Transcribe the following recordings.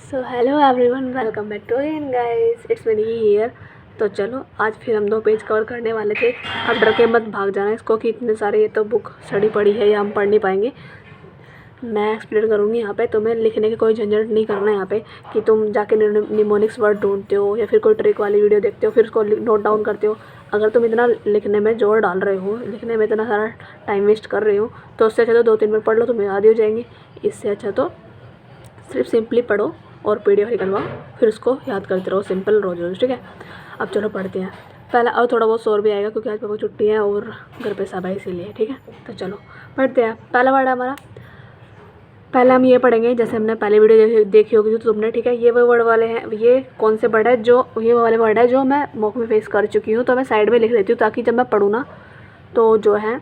So hello everyone, welcome back to again guys, it's me here. तो चलो आज फिर हम 2 पेज कवर करने वाले थे। अब डर के मत भाग जाना इसको कि इतने सारे ये तो बुक सड़ी पड़ी है या हम पढ़ नहीं पाएंगे। मैं एक्सप्लेन करूँगी यहाँ पे, तुम्हें लिखने की कोई झंझट नहीं करना है यहाँ पे कि तुम जाके निमोनिक्स वर्ड ढूंढते हो या फिर कोई ट्रिक वाली वीडियो देखते हो फिर उसको नोट डाउन करते हो। अगर तुम इतना लिखने में जोर डाल रहे हो, लिखने में इतना सारा टाइम वेस्ट कर रहे हो, तो उससे अच्छा तो 2-3 मिनट पढ़ लो, तुम्हें याद ही हो जाएंगे। इससे अच्छा तो सिर्फ सिंपली पढ़ो और PDF निकलवाओ, फिर उसको याद करते रहो सिंपल रोज रोज, ठीक है। अब चलो पढ़ते हैं। पहला और थोड़ा बहुत शोर भी आएगा क्योंकि आज पापा छुट्टी है और घर पे सब है इसीलिए, ठीक है। तो चलो पढ़ते हैं। पहला वर्ड है हमारा, पहले हम ये पढ़ेंगे जैसे हमने पहले वीडियो देखी होगी तो तुमने, ठीक है। ये वो वर्ड वाले हैं, ये कौन से वर्ड है जो ये वाले वर्ड है जो मैं मॉक में फेस कर चुकी हूँ, तो मैं साइड में लिख लेती हूँ ताकि जब मैं पढ़ूँ ना तो जो है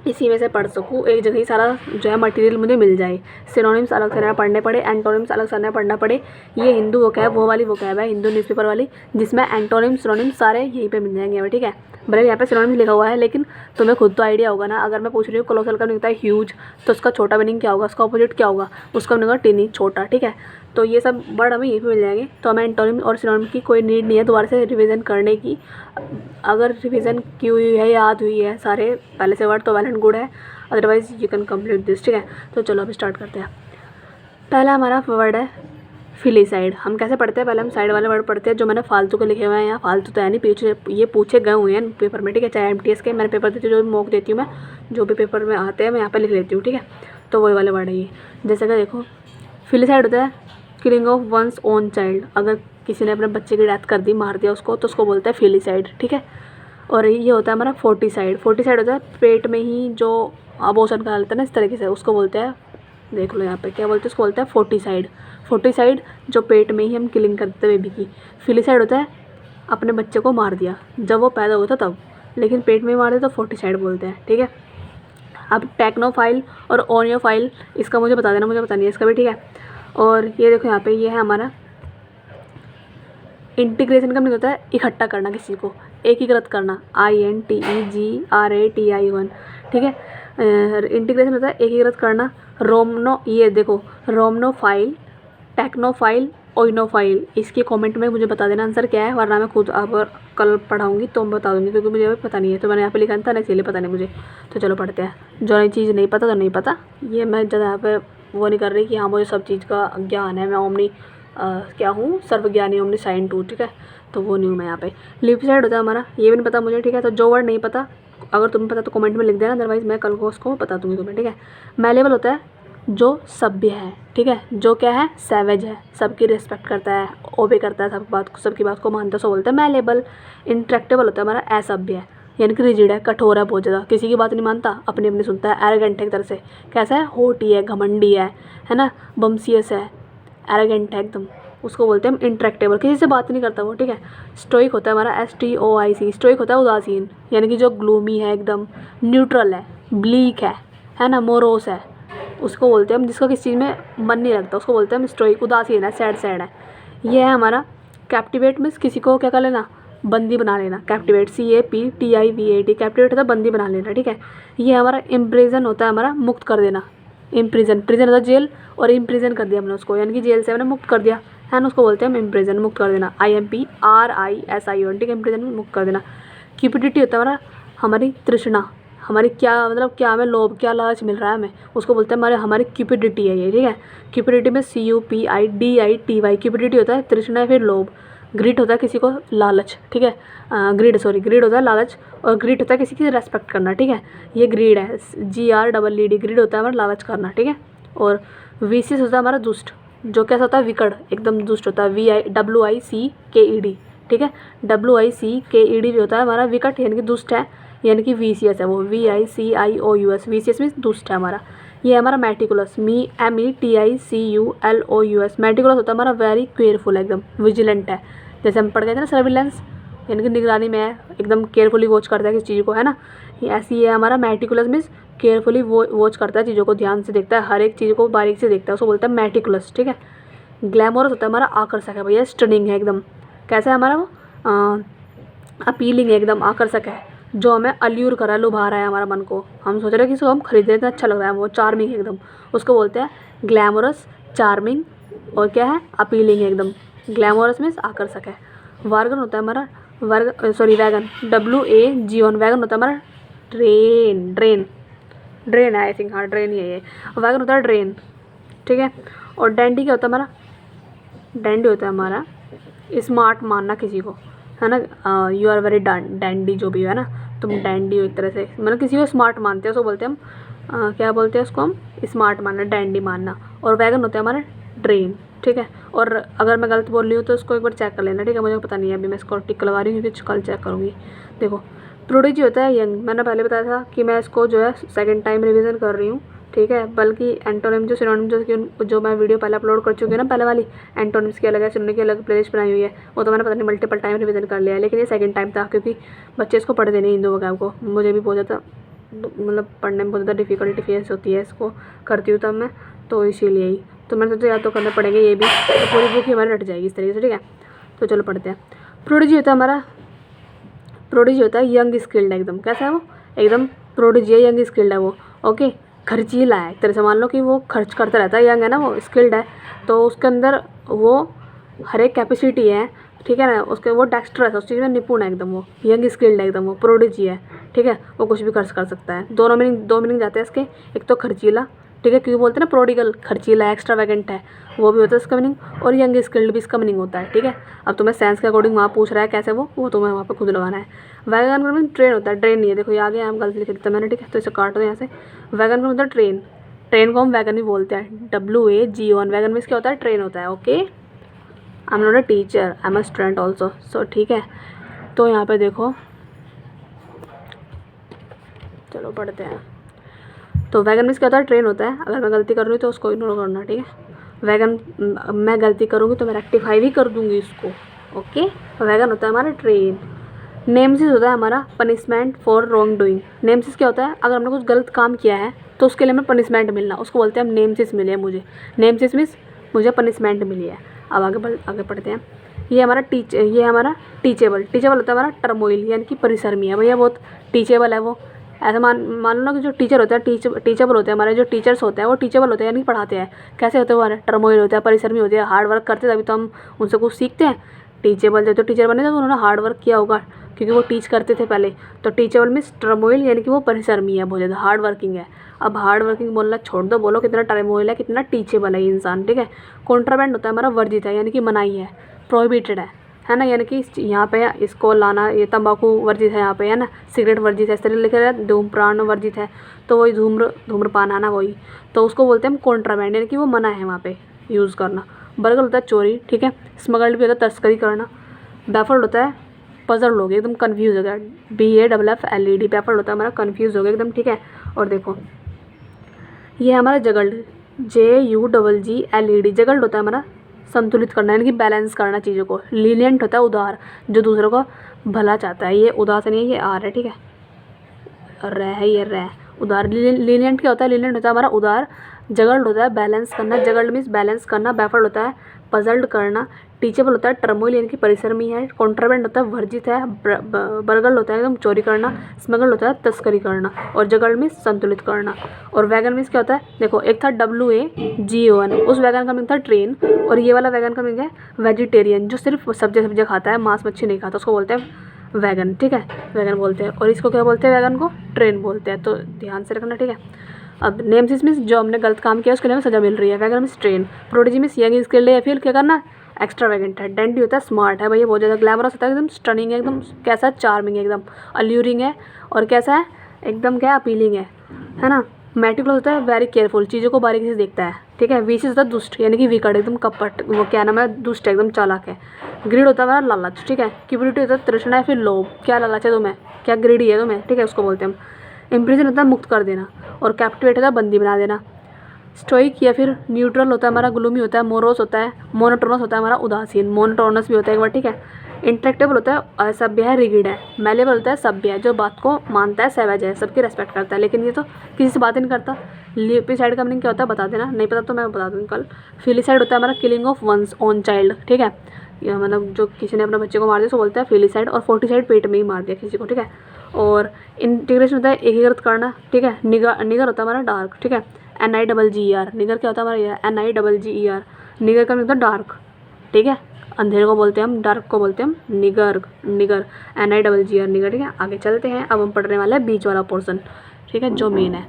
इसी में से पढ़ सकूँ, एक जगह ही सारा जो है मटेरियल मुझे मिल जाए। सिनोनिम्स अलग से ना पढ़ने पड़े, एंटोनिम्स अलग से ना पढ़ना पड़े। ये हिंदू वोकैब वो वाली वोकैब है, हिंदू न्यूज़पेपर वाली, जिसमें एंटोनिम्स सिनोनिम्स सारे यहीं पे मिल जाएंगे हमें, ठीक है। भले यहाँ पे सिनोनिम्स लिखा हुआ है लेकिन तुम्हें खुद तो आइडिया होगा ना। अगर मैं पूछ रही हूँ कोलोसल का मीनिंग होता है ह्यूज, तो उसका छोटा मीनिंग क्या होगा, उसका ऑपोजिट क्या होगा, उसका मीनिंग होगा टिनी, छोटा, ठीक है। तो ये सब वर्ड हमें यहीं पे मिल जाएंगे, तो हमें एंटोनिम और सिनोनिम की कोई नीड नहीं है दोबारा से रिवीजन करने की। अगर रिवीजन की हुई है, याद हुई है सारे पहले से वर्ड तो वेल एंड गुड है, otherwise you can complete this, ठीक है। तो चलो अभी स्टार्ट करते हैं। पहला हमारा वर्ड है फिलीसाइड। हम कैसे पढ़ते हैं, पहले हम साइड वाले वर्ड पढ़ते हैं जो मैंने फालतू के लिखे हुए हैं। यहाँ फालतू तो है नहीं, पीछे ये पूछे गए हुए हैं पेपर में, ठीक है। चाहे MTS के मैंने पेपर देती हूँ, जो भी मॉक देती हूँ मैं, जो भी पेपर में आते हैं मैं यहाँ पे लिख लेती हूँ, ठीक है। तो वही वाले वर्ड है ये। जैसे कि देखो, फिलीसाइड होता है killing of one's own child. अगर किसी ने अपने बच्चे की डेथ कर दी, मार दिया उसको, तो उसको बोलते हैं फिलीसाइड, ठीक है। और ये होता है हमारा फोर्टिसाइड। फोर्टिसाइड होता है पेट में ही जो अबॉर्शन का हालत है ना, इस तरीके से, उसको बोलते हैं, देख लो यहाँ पे क्या बोलते हैं, उसको बोलते हैं फोर्टिसाइड। फोर्टिसाइड जो पेट में ही हम किलिंग करते हैं बेबी की। फिलीसाइड होता है अपने बच्चे को मार दिया जब वो पैदा हुआ था तब, लेकिन पेट में ही मार दिया तो फोर्टिसाइड बोलते हैं, ठीक है। अब टेक्नोफाइल और ओनियोफाइल, इसका मुझे बता देना, मुझे पता नहीं है इसका भी, ठीक है। और ये देखो यहाँ पे ये है हमारा इंटीग्रेशन का मतलब होता है इकट्ठा करना, किसी को एकीकृत करना, INTEGRATION, ठीक है। इंटीग्रेशन होता है एकीकृत करना। ये देखो, रोमनोफाइल, टेक्नोफाइल, ओइनोफाइल। इसके कमेंट में मुझे बता देना आंसर क्या है, वरना मैं खुद अब कल पढ़ाऊंगी तो मैं बता दूंगी, क्योंकि मुझे अभी पता नहीं है। तो मैंने यहाँ पे लिखा था ना, इसीलिए पता नहीं मुझे। तो चलो पढ़ते हैं। जो नई चीज़ नहीं पता तो नहीं पता, ये मैं ज़्यादा यहाँ पे वो नहीं कर रही कि हाँ मुझे सब चीज़ का ज्ञान है, मैं ओमनी क्या हूँ, सर्वज्ञानी, ओमनी साइंट हूँ, ठीक है। तो वो नहीं हूँ मैं यहाँ पे। लिपिसाइड होता है हमारा, ये भी नहीं पता मुझे, ठीक है। तो जो वर्ड नहीं पता, अगर तुम्हें पता तो कमेंट में लिख देना, अदरवाइज मैं कल को उसको बता दूँगी तुम्हें, ठीक है। मैलेबल होता है जो सभ्य है, ठीक है। जो क्या है, सैवेज है, सबकी रिस्पेक्ट करता है, ओबे करता है, सबकी बात को मानता है, सो बोलते हैं मैलेबल। इंट्रैक्टेबल होता है हमारा असभ्य है, यानी कि रिजिड है, कठोर है बहुत ज़्यादा, किसी की बात नहीं मानता, अपनी अपनी सुनता है, एरोगेंट है एक तरह से। कैसा है, होटी है, घमंडी है ना, बमसियस है, एरोगेंट है एकदम, उसको बोलते हैं हम इंट्रैक्टेबल, किसी से बात नहीं करता वो, ठीक है। स्टोइक होता है हमारा STOIC। स्टोइक होता है उदासीन, यानी कि जो ग्लूमी है एकदम, न्यूट्रल है, ब्लीक है ना, मोरोस है, उसको बोलते हैं हम, जिसका किसी चीज़ में मन नहीं लगता, उसको बोलते हैं हम स्टोइक। उदासीन है, सैड है। ये है हमारा कैप्टिवेट, मीन्स किसी को क्या कर लेना, बंदी बना लेना। कैप्टिवेट, CAPTIVAT, कैप्टिवेट होता है बंदी बना लेना, ठीक है। ये हमारा इम्प्रिजन होता है हमारा मुक्त कर देना। इम्प्रिजन, प्रिजन होता है जेल, और इम्प्रिजन कर दिया हमने उसको, यानी कि जेल से हमने मुक्त कर दिया है ना, उसको बोलते हैं हम इम्प्रिजन, मुक्त कर देना। IMPRISION, ठीक है, इम्प्रिजन में मुक्त कर देना। क्यूपिडिटी होता है हमारी तृष्णा, हमारी क्या मतलब, क्या हमें लोभ, क्या लालच मिल रहा है हमें, उसको बोलते हैं हमारी क्यूपिडिटी है ये, ठीक है। क्यूपिडिटी में CUPIDITY, क्यूपिडिटी होता है तृष्णा या फिर लोभ। ग्रीड होता है किसी को लालच, ठीक है। ग्रीड होता है लालच, और ग्रीड होता है किसी की रेस्पेक्ट करना, ठीक है। ये ग्रीड है, GREED, ग्रीड होता है हमारा लालच करना, ठीक है। और विशियस होता है हमारा दुष्ट, जो कैसा होता है, विकट, एकदम दुष्ट होता है, WICKED, ठीक है। WICKED भी होता है हमारा विकट, यानी कि दुष्ट है, यानी कि विशियस है वो, VICIOUS, विशियस मीन्स दुष्ट है हमारा। ये है हमारा मेटिकुलस, METICULOUS। मेटिकुलस होता है हमारा वेरी केयरफुल, एकदम विजिलेंट है, जैसे हम पढ़ गए थे ना सर्विलेंस, यानी कि निगरानी में है, एकदम केयरफुली वॉच करता है किसी चीज़ को, है ना। ऐसी है हमारा मेटिकुलस, मीन्स केयरफुली वॉच करता है चीज़ों को, ध्यान से देखता है, हर एक चीज़ को बारीक से देखता है, उसको बोलते हैं मेटिकुलस, ठीक है। ग्लैमोरस होता है हमारा आकर्षक है भैया, स्टनिंग है एकदम, कैसा है हमारा वो, अपीलिंग है, एकदम आकर्षक है, जो हमें अल्यूर कर रहा है, लुभा रहा है हमारा मन को, हम सोच रहे हैं कि इसको हम खरीद रहे हैं, अच्छा लग रहा है, वो चार्मिंग है एकदम, उसको बोलते हैं ग्लैमरस, चार्मिंग, और क्या है, अपीलिंग है एकदम, ग्लैमरस मीन्स आकर्षक है। वागन होता है हमारा वैगन, WAGON, वैगन होता है हमारा ड्रेन है आई थिंक, हाँ ड्रेन ही है ये। वैगन होता है ड्रेन, ठीक है। और डैंडी क्या होता है हमारा, डैंडी होता है हमारा स्मार्ट मानना किसी को, है ना, यू आर वेरी डैंडी, जो भी है ना, तुम डैंडी हो एक तरह से, मतलब किसी को स्मार्ट मानते हैं, उसको बोलते हैं हम क्या बोलते हैं उसको हम, स्मार्ट मानना, डैंडी मानना। और वैगन होता है हमारा ड्रेन, ठीक है। और अगर मैं गलत बोल रही हूँ तो उसको एक बार चेक कर लेना, ठीक है, मुझे पता नहीं है, अभी मैं इसको टिक लगा रही हूँ क्योंकि कल चेक करूँगी। देखो प्रोडिजी होता है यंग, मैंने पहले बताया था कि मैं इसको जो है सेकंड टाइम रिवीजन कर रही हूँ, ठीक है। बल्कि एंटोनिम जो सिनोनिम जो मैं वीडियो पहले अपलोड कर चुकी हूँ ना, पहले वाली, एंटोनिम्स की अलग है, सिनोनिम की अलग प्लेलिस्ट बनाई हुई है, वो तो मैंने पता नहीं मल्टीपल टाइम रिवीजन कर लिया है, लेकिन ये सेकंड टाइम था क्योंकि बच्चे इसको पढ़ते नहीं हिंदू वगैरह को, मुझे भी बहुत ज़्यादा मतलब पढ़ने में बहुत ज़्यादा डिफ़िकल्टी फेस होती है, इसको करती हूँ तब मैं, तो इसीलिए ही तो मैंने सोचा या तो करने पड़ेंगे ये भी, तो पूरी बुक ही हमारी रट जाएगी इस तरीके से, ठीक है। तो चलो पढ़ते हैं। प्रोडिजी होता है हमारा, प्रोडिजी होता है यंग स्किल्ड, एकदम कैसा है वो, एकदम प्रोडिजी है, यंग स्किल्ड है वो, ओके। खर्चीला है एक तरह से, मान लो कि वो खर्च करता रहता है, यंग है ना वो, स्किल्ड है, तो उसके अंदर वो हर एक कैपेसिटी है, ठीक है ना, उसके वो डेक्स्ट्रस है, उस चीज़ में निपुण है एकदम, वो यंग स्किल्ड है एकदम, वो प्रोडिजी है, ठीक है। वो कुछ भी खर्च कर सकता है। दो मीनिंग जाते हैं इसके, एक तो खर्चीला, ठीक है, क्योंकि बोलते हैं ना प्रोडिगल, खर्चीला है, एक्स्ट्रावेगेंट है, वो भी होता है इसका मीनिंग, और यंग स्किल्ड भी इसका मीनिंग होता है, ठीक है। अब तुम्हें सेंस के अकॉर्डिंग वहाँ पूछ रहा है कैसे वो तुम्हें वहाँ पे खुद लगाना है। वैगन का मीन ट्रेन होता है, ट्रेन नहीं है, देखो ये आगे हम गलती लिख देते मैंने, ठीक है, तो इसे काट दो यहाँ से। वैगन का मतलब ट्रेन, ट्रेन को हम वैगन भी बोलते हैं, WAGON, वैगन मीन्स क्या होता है, ट्रेन होता है, okay. I am not a teacher, I am a student also, so ठीक है। तो यहाँ पे देखो, चलो पढ़ते हैं। तो वैगन मीन्स क्या होता है, ट्रेन होता है। अगर मैं गलती कर रही हूँ तो उसको इग्नोर करना, ठीक है। वैगन मैं गलती करूँगी तो मैं रेक्टिफाई भी कर दूँगी इसको, ओके। वैगन होता है हमारा ट्रेन। नेमसिस होता है हमारा punishment for wrong doing. Nemesis क्या होता है, अगर हमने कुछ गलत काम किया है तो उसके लिए हमें पनिशमेंट मिलना, उसको बोलते हैं हम नेमसिस मिले मुझे, नेमसिस मीन्स मुझे पनिशमेंट मिली है। अब आगे पढ़ते हैं। ये हमारा टीचेबल होता है हमारा टर्मोइल, यानी कि परिश्रमी है भैया, बहुत टीचेबल है वो। ऐसा मान लो ना कि जो टीचर होता है, टीचेबल होते हैं हमारे, जो टीचर्स होते हैं वो टीचेबल होते हैं, यानी कि पढ़ाते हैं। कैसे होते हैं वो, टर्मोइल होता है, परिश्रमी होते हैं, हार्ड वर्क करते हैं, तभी तो हम उनसे कुछ सीखते हैं। टीचेबल जब तो टीचर बने थे तो उन्होंने हार्ड वर्क किया होगा, क्योंकि वो टीच करते थे पहले। तो टीचेबल मीन्स टर्मोइल, यानी कि वो परिश्रमी है, बहुत ज़्यादा हार्ड वर्किंग है। अब हार्ड वर्किंग बोलना छोड़ दो, बोलो कितना टर्मोइल है, कितना टीचेबल है ये इंसान, ठीक है। कॉन्ट्राबैंड होता है हमारा वर्जित है, यानी कि मनाही है, प्रोहिबिटेड है ना, यानी कि यहाँ पे इसको लाना, ये तंबाकू वर्जित है यहाँ पे, है ना, सिगरेट वर्जित है, इस तरह लिखा है, धूम्रपान वर्जित है, तो वही धूम्रपान है ना वही, तो उसको बोलते हैं हम कॉन्ट्राबैंड, यानी कि वो मना है वहाँ पे यूज़ करना। बर्गल होता है चोरी, ठीक है। स्मगल्ड भी होता है तस्करी करना। बैफल्ड होता है पजल हो गया, एकदम कन्फ्यूज़ हो गया, BAFFLED, बैफल्ड होता है हमारा कन्फ्यूज़ हो गया एकदम, ठीक है। और देखो ये हमारा जगल्ड, JUGGLED, जगल्ड होता है हमारा संतुलित करना, यानी कि बैलेंस करना चीज़ों को। लीनियंट होता है उदार, जो दूसरों को भला चाहता है, ये उदार से नहीं है, ये आर है, ठीक है, रह है, ये रह उदार। लीनियंट क्या होता है, लीनियंट होता है हमारा उदार। जगल्ड होता है बैलेंस करना, जगल्ड मीन्स बैलेंस करना। बैफल्ड होता है पजल्ड करना। टीचेबल होता है टर्मोइल, यानी कि परिश्रमी है। कॉन्ट्राबैंड होता है वर्जित है। बर्गल्ड होता है एकदम चोरी करना। स्मगल्ड होता है तस्करी करना। और जगल्ड मीन्स संतुलित करना। और वैगन मीन्स क्या होता है, देखो एक था WAGON, उस वैगन का मीन था ट्रेन, और ये वाला वैगन का मीन है वेजिटेरियन, जो सिर्फ सब्जी खाता है, मांस मच्छी नहीं खाता, उसको बोलते हैं वैगन, ठीक है, वैगन बोलते हैं। और इसको क्या बोलते हैं, वैगन को ट्रेन बोलते हैं, तो ध्यान से रखना, ठीक है। अब नेमसिस मीन्स जो हमने गलत काम किया उसके लिए हमें सजा मिल रही है। Wagon means train. Prodigy means young skilled है, या फिर क्या करना, एक्स्ट्रावेगेंट है। डेंडी होता है स्मार्ट है भैया, बहुत ज़्यादा ग्लैमरस होता है, एकदम स्टनिंग है, एकदम कैसा है, चार्मिंग है, एकदम अल्यूरिंग है। और कैसा है, एकदम क्या अपीलिंग है ना। मेटिकुलस होता है वेरी केयरफुल, चीज़ों को बारीकी से देखता है, ठीक है। विशियस होता है दुष्ट, यानी कि विकट, एकदम कपट, वो क्या नाम है, दुष्ट है, एकदम चालाक है। ग्रीड होता है हमारा लालच, ठीक है। क्यूपिडिटी होता है तृष्णा या फिर लोभ, क्या लालच है तुम्हें, क्या ग्रीडी है तुम्हें, ठीक है, उसको बोलते हैं हम। इम्प्रिजन होता है मुक्त कर देना। और कैप्टिवेट होता है बंदी बना देना। स्टोइक या फिर न्यूट्रल होता है हमारा ग्लूमी होता है। मोरोस होता है, मोनोटोनस होता है हमारा उदासीन, मोनोटोनस भी होता है एक बार, ठीक है। इंटरेक्टेबल होता है असभ्य है, रिगिड है। मेलेबल होता है सभ्य है, जो बात को मानता है, सैवेज है, सबकी रेस्पेक्ट करता है, लेकिन ये तो किसी से बात ही नहीं करता। लिपिसाइड का मीनिंग क्या होता है बता देना, नहीं पता तो मैं बता दूँगी कल। फिलिसाइड होता है हमारा killing of one's own child, ठीक है, या मतलब जो किसी ने अपने बच्चे को मार दिया उसको बोलता है फिलिसाइड। और फोर्टिसाइड पेट में ही मार दिया किसी को, ठीक है। और इंटीग्रेशन होता है एकीकृत करना, ठीक है। निगर होता है हमारा डार्क, ठीक है। NIGGER, निगर क्या होता है हमारा, NIGGER, निगर का मतलब डार्क, ठीक है। अंधेरे को बोलते हैं हम, डार्क को बोलते हैं हम निगर, निगर NIGGR निगर, ठीक है। आगे चलते हैं, अब हम पढ़ने वाले हैं बीच वाला पोर्शन, ठीक है, जो मेन है।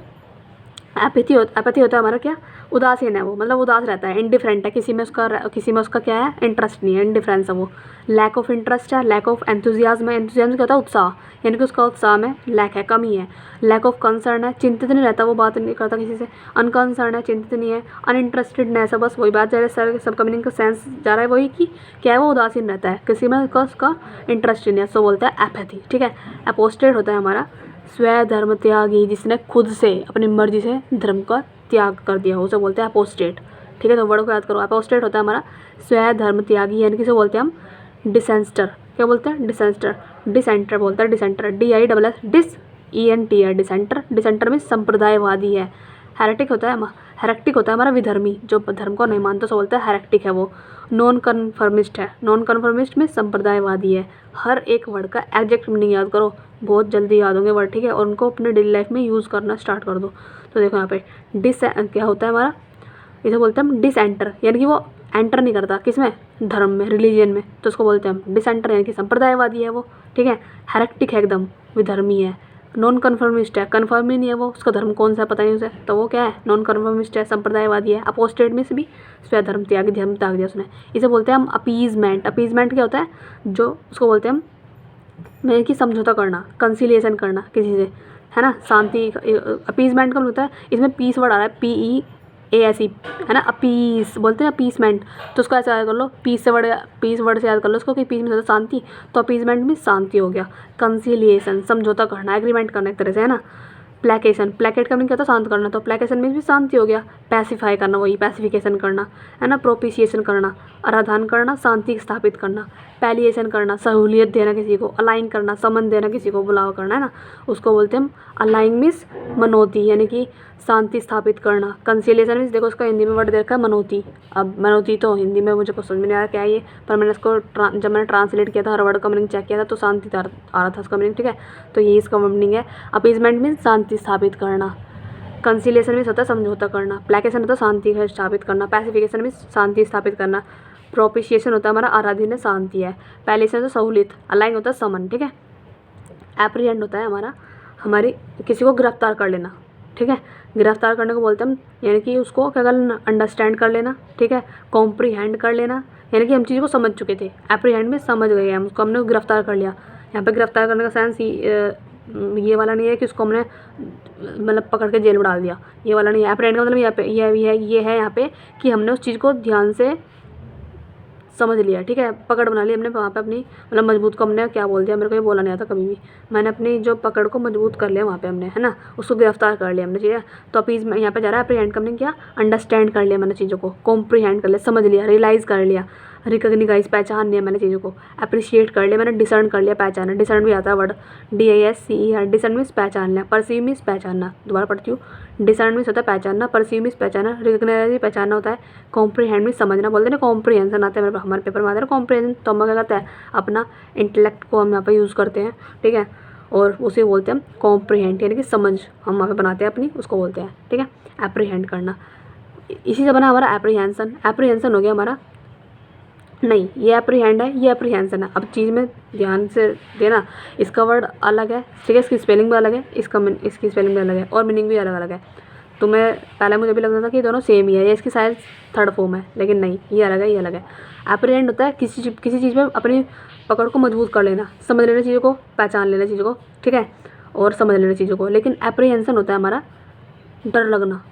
एपैथी होता है हमारा क्या, उदासीन है वो, मतलब उदास रहता है, इंडिफरेंट है, किसी में उसका क्या है, इंटरेस्ट नहीं है, इंडिफरेंस है वो। लैक ऑफ इंटरेस्ट है, लैक ऑफ एंथुजियाज्म है, एंथुजियाज्म क्या होता है, उत्साह, यानी कि उसका उत्साह में लैक है, कमी है। लैक ऑफ कंसर्न है, चिंतित नहीं रहता, वो बात नहीं करता किसी से। अनकंसर्न है, चिंतित नहीं है। अनइंटरेस्टेडनेस है, बस वही बात जा रही है, सर सब मीनिंग का सेंस जा रहा है वही कि क्या है, वो उदासीन रहता है, किसी में उसका इंटरेस्ट नहीं है, सो बोलता है एपैथी, ठीक है। अपोस्टेट होता है हमारा स्वयं धर्म त्यागी, जिसने खुद से अपनी मर्जी से धर्म का त्याग कर दिया, उसे बोलते हैं अपोस्टेट, ठीक है। तो वर्ड को याद करो, अपोस्टेट होता है हमारा स्वयं धर्म त्यागी, यानी किसे बोलते हैं हम डिसेंस्टर, क्या बोलते हैं, डिसेंस्टर, डिसेंटर बोलते हैं, डिसेंटर, DISS डिस ENTR, डिसेंटर। डिसेंटर में संप्रदायवादी है। हेरेटिक होता है हमारा विधर्मी, जो धर्म को नहीं मानता उसे बोलता है हेरेटिक है वो। नॉन कन्फर्मिस्ट है, नॉन कन्फर्मिस्ट में संप्रदायवादी है। हर एक वर्ड का एग्जैक्ट मीनिंग याद करो, बहुत जल्दी याद होंगे वर्ड, ठीक है, और उनको अपने डेली लाइफ में यूज़ करना स्टार्ट कर दो। तो देखो यहाँ पे क्या होता है हमारा, इसे बोलते हैं हम डिसएंटर, यानी कि वो एंटर नहीं करता किसमें, धर्म में, रिलीजन में, तो उसको बोलते हैं हम डिसएंटर, यानी कि संप्रदायवादी है वो, ठीक है। हेरेटिक है, एकदम विधर्मी है। नॉन कन्फर्मिस्ट है, कन्फर्म ही नहीं है वो, उसका धर्म कौन सा है पता नहीं उसे, तो वो क्या है, नॉन कन्फर्मिस्ट है, संप्रदायवादी है। अपोस्टेट में से भी स्वयं धर्म त्यागी, धर्म त्याग दिया उसने। इसे बोलते हैं हम अपीजमेंट। अपीजमेंट क्या होता है, जो उसको बोलते हैं हम में कि समझौता करना, कंसिलिएशन करना किसी से, है ना, शांति। अपीजमेंट का होता है, इसमें पीस वर्ड आ रहा है, PEASE, है ना, अपीस बोलते हैं, अपीसमेंट, तो उसको ऐसे याद कर लो, पीस वर्ड से याद कर लो उसको, कि पीस में होता शांति, तो अपीजमेंट में शांति हो गया। कंसिलिएशन समझौता करना, एग्रीमेंट करना एक तरह से, है ना। प्लेकेशन, प्लेकेट का मीनिंग क्या होता है, शांत करना, तो प्लेकेशन में भी शांति हो गया। पैसिफाई करना, वही पैसिफिकेशन करना, है ना। प्रोपिशिएशन करना, आराधन करना, शांति स्थापित करना। पैलिएशन करना, सहूलियत देना किसी को। अलाइन करना, समन देना किसी को, बुलावा करना, है ना, उसको बोलते हैं हम अलाइन मीन्स मनोती, यानी कि शांति स्थापित करना। कंसिलिएशन मीन्स देखो उसका हिंदी में वर्ड देखा है मनोती, अब मनोती तो हिंदी में मुझे कुछ समझ में नहीं आया क्या है ये, पर मैंने इसको जब मैंने ट्रांसलेट किया था, हर वर्ड का मीनिंग चेक किया था, तो शांति आ रहा था उसका मीनिंग, ठीक है। तो ये इसका मीनिंग है। अपीजमेंट मीन्स शांति स्थापित करना। कंसिलिएशन मीन्स होता है समझौता करना। प्लेकेशन होता है शांति स्थापित करना। पैसिफिकेशन मीन्स शांति स्थापित करना। प्रोपिशिएशन होता है हमारा आराधन है, शांति है। पैलिएशन होता है सहूलियत। अलाइन होता है समन, ठीक है। एप्रीहेंड होता है हमारी किसी को गिरफ्तार कर लेना, ठीक है। गिरफ्तार करने को बोलते हैं हम, यानी कि उसको क्या कर लेना, अंडरस्टैंड कर लेना, ठीक है। कॉम्प्रीहेंड कर लेना, यानी कि हम चीज़ को समझ चुके थे। एप्रीहेंड में समझ गए हम उसको, हमने गिरफ्तार कर लिया। यहाँ पे गिरफ्तार करने का सेंस ये वाला नहीं है कि उसको हमने मतलब पकड़ के जेल में डाल दिया, ये वाला नहीं है। एप्रीहेंड का मतलब यहाँ पे ये है यहाँ पे कि हमने उस चीज़ को ध्यान से समझ लिया, ठीक है, पकड़ बना ली हमने वहाँ पे अपनी, मतलब मजबूत को हमने क्या बोल दिया, मेरे को ये बोला नहीं आता कभी भी, मैंने अपनी जो पकड़ को मजबूत कर लिया वहाँ पे हमने, है ना, उसको गिरफ्तार कर लिया हमने, ठीक है। तो अपीज यहाँ पे जा रहा है अप्रीहेंड का हमने क्या, अंडरस्टैंड कर लिया मैंने चीज़ों को, कॉम्प्रीहेंड कर लिया, समझ लिया, रियलाइज़ कर लिया, रिकग्निगाइज पहचान लिया मैंने चीज़ों को, अप्रिशिएट कर लिया मैंने, डिसर्न कर लिया, पहचाना, डिसर्न भी आता है वर्ड, DISCER, डिसर्न मीन्स पहचानना, परसीव मीन्स पहचानना, दोबारा पढ़ती हूँ, डिसर्न मीन्स होता है पहचानना, परसीव मीन्स पहचाना, रिकग्नाइज पहचानना होता है, कॉम्प्रीहेंड मीन्स समझना, बोलते हैं ना कॉम्प्रीहेंशन आता है हमारे पेपर में आता है कॉम्प्रीहेंशन, तो हम क्या करता है अपना इंटेलेक्ट को हम यहाँ पर यूज़ करते हैं, ठीक है, और उसे बोलते हैं हम कॉम्प्रीहेंड, यानी कि समझ हम वहाँ पे बनाते हैं अपनी, उसको बोलते हैं, ठीक है, एप्रीहेंड करना। इसी से बना हमारा एप्रीहेंशन, एप्रीहेंशन हो गया हमारा, नहीं ये एप्रीहेंड है, ये एप्रीहेंशन है। अब चीज़ में ध्यान से देना, इसका वर्ड अलग है, ठीक है, इसकी स्पेलिंग भी अलग है, इसकी स्पेलिंग भी अलग है, और मीनिंग भी अलग अलग है। तो मैं पहले मुझे भी लगता था कि दोनों सेम ही है, या इसकी शायद थर्ड फॉर्म है, लेकिन नहीं, ये अलग है, ये अलग है। एप्रीहेंड होता है किसी चीज़ में अपनी पकड़ को मजबूत कर लेना, समझ लेना चीज़ों को, पहचान लेना चीज़ों को, ठीक है, और समझ लेना चीज़ों को। लेकिन एप्रीहेंशन होता है हमारा डर लगना,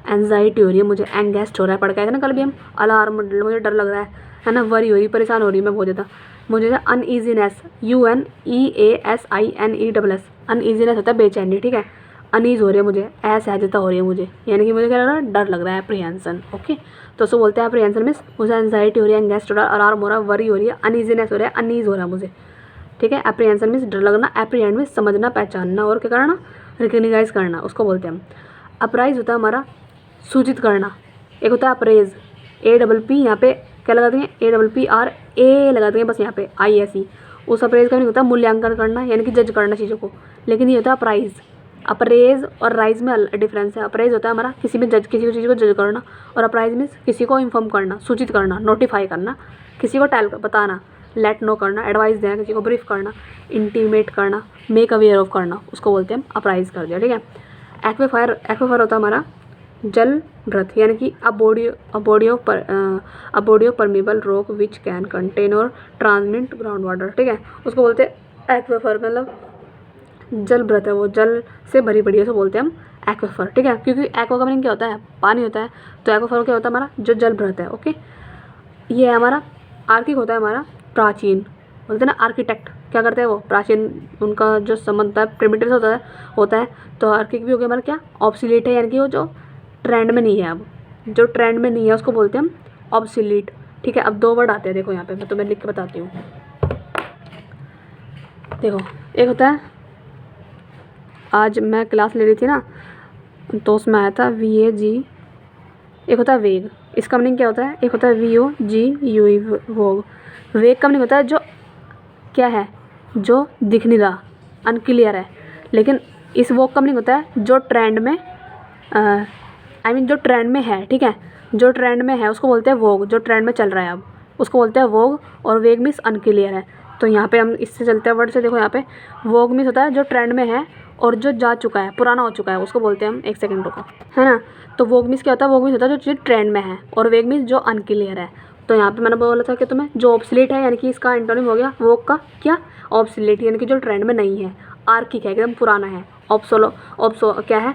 एंजाइटी हो रही है मुझे, एंगेस्ट हो रहा है, पढ़ के आए थे ना कल भी हम, अलार्म, मुझे डर लग रहा है ना, वरी हो रही, परेशान हो रही है मैं बहुत ज़्यादा, मुझे अनईजीनेस, UNEASINESS, अनईजीनेस होता है बेचैनी, ठीक है, अनईज हो रही है मुझे, असहजता हो रही है मुझे, यानी कि मुझे क्या लग रहा है, डर लग रहा है, एप्रीहेंशन, ओके। तो उसको बोलते हैं एप्रीहेंशन मीन्स मुझे एंजाइटी हो रही है, एंगेस्ट हो रहा है, अलार्म हो रहा है, वरी हो रही है, अनईजीनेस हो रहा है, अनईज हो रहा है मुझे, ठीक है। एप्रीहेंशन मीन्स डर लगना, एप्रीहेंड मीन्स समझना, पहचानना, और क्या करना, रिकग्निगाइज करना, उसको बोलते हैं हम। अप्राइज होता है हमारा सूचित करना, एक होता है अप्रेज, APP यहाँ पे क्या लगा देंगे, APPRA लगा देंगे बस यहाँ पे, ISE, उस अप्रेज का नहीं होता मूल्यांकन करना, यानी कि जज करना चीज़ों को, लेकिन ये होता है अप्राइज, अप्रेज और राइज में डिफरेंस है। अप्रेज होता है हमारा किसी में जज, किसी चीज़ को जज करना, और अप्राइज मीन्स किसी को इन्फॉर्म करना, सूचित करना, नोटिफाई करना, किसी को टेल बताना, लेट नो करना, एडवाइस देना, किसी को ब्रीफ करना, इंटीमेट करना, मेक अवेयर ऑफ करना, उसको बोलते हैं हम अप्राइज कर दिया। ठीक है। एक्वेफायर, एक्वेफायर होता है हमारा जल व्रत, यानी कि a body of permeable rock which can contain और ट्रांसमिट ग्राउंड वाटर। ठीक है, उसको बोलते हैं एक्वेफर, मतलब जल व्रत है वो, जल से भरी पड़ी है, उसको बोलते हैं हम एक्वेफर। ठीक है, क्योंकि एक्वा का मीनिंग क्या होता है, पानी होता है, तो एक्वेफर क्या होता है हमारा जो जल व्रत है। ओके, ये है हमारा आर्किक होता है हमारा प्राचीन, बोलते हैं ना आर्किटेक्ट क्या करते हैं वो, प्राचीन उनका जो संबंध होता है प्रिमिटिव होता है। तो आर्किक भी हो गया हमारा क्या, ऑब्सोलीट है, यानी कि वो जो ट्रेंड में नहीं है, अब जो ट्रेंड में नहीं है उसको बोलते हैं हम ऑब्सोलीट। ठीक है, अब 2 वर्ड आते हैं, देखो यहाँ पे मैं तुम्हें लिख के बताती हूँ। देखो, एक होता है, आज मैं क्लास ले रही थी ना तो उसमें आया था VAG, एक होता है वेग, इसका मीनिंग क्या होता है, एक होता है VOGUE वोग। वेग का मीनिंग होता है जो क्या है, जो दिख नहीं रहा, अनक्लियर है। लेकिन इस वोग का मीनिंग होता है जो ट्रेंड में जो ट्रेंड में है। ठीक है, जो ट्रेंड में है उसको बोलते हैं वोग, जो ट्रेंड में चल रहा है अब उसको बोलते हैं वोग, और वेग मीन्स अनक्लियर है। तो यहाँ पे हम इससे चलते हैं वर्ड से, देखो यहाँ पे वोग मीन्स होता है जो ट्रेंड में है और जो जा चुका है, पुराना हो चुका है, उसको बोलते हैं हम, एक सेकंड रुको, है ना। तो वोग मीन्स क्या होता है, वोग मीन्स होता है जो चीज़ ट्रेंड में है, और वेग मीन्स जो अनक्लियर है। तो यहाँ पे मैंने बोला था कि तुम्हें जो ऑब्सोलीट है, यानी कि इसका एंटोनिम हो गया वोग का क्या, ऑब्सोलीट, यानी कि जो ट्रेंड में नहीं है। आर्किक है, एकदम पुराना है। क्या है,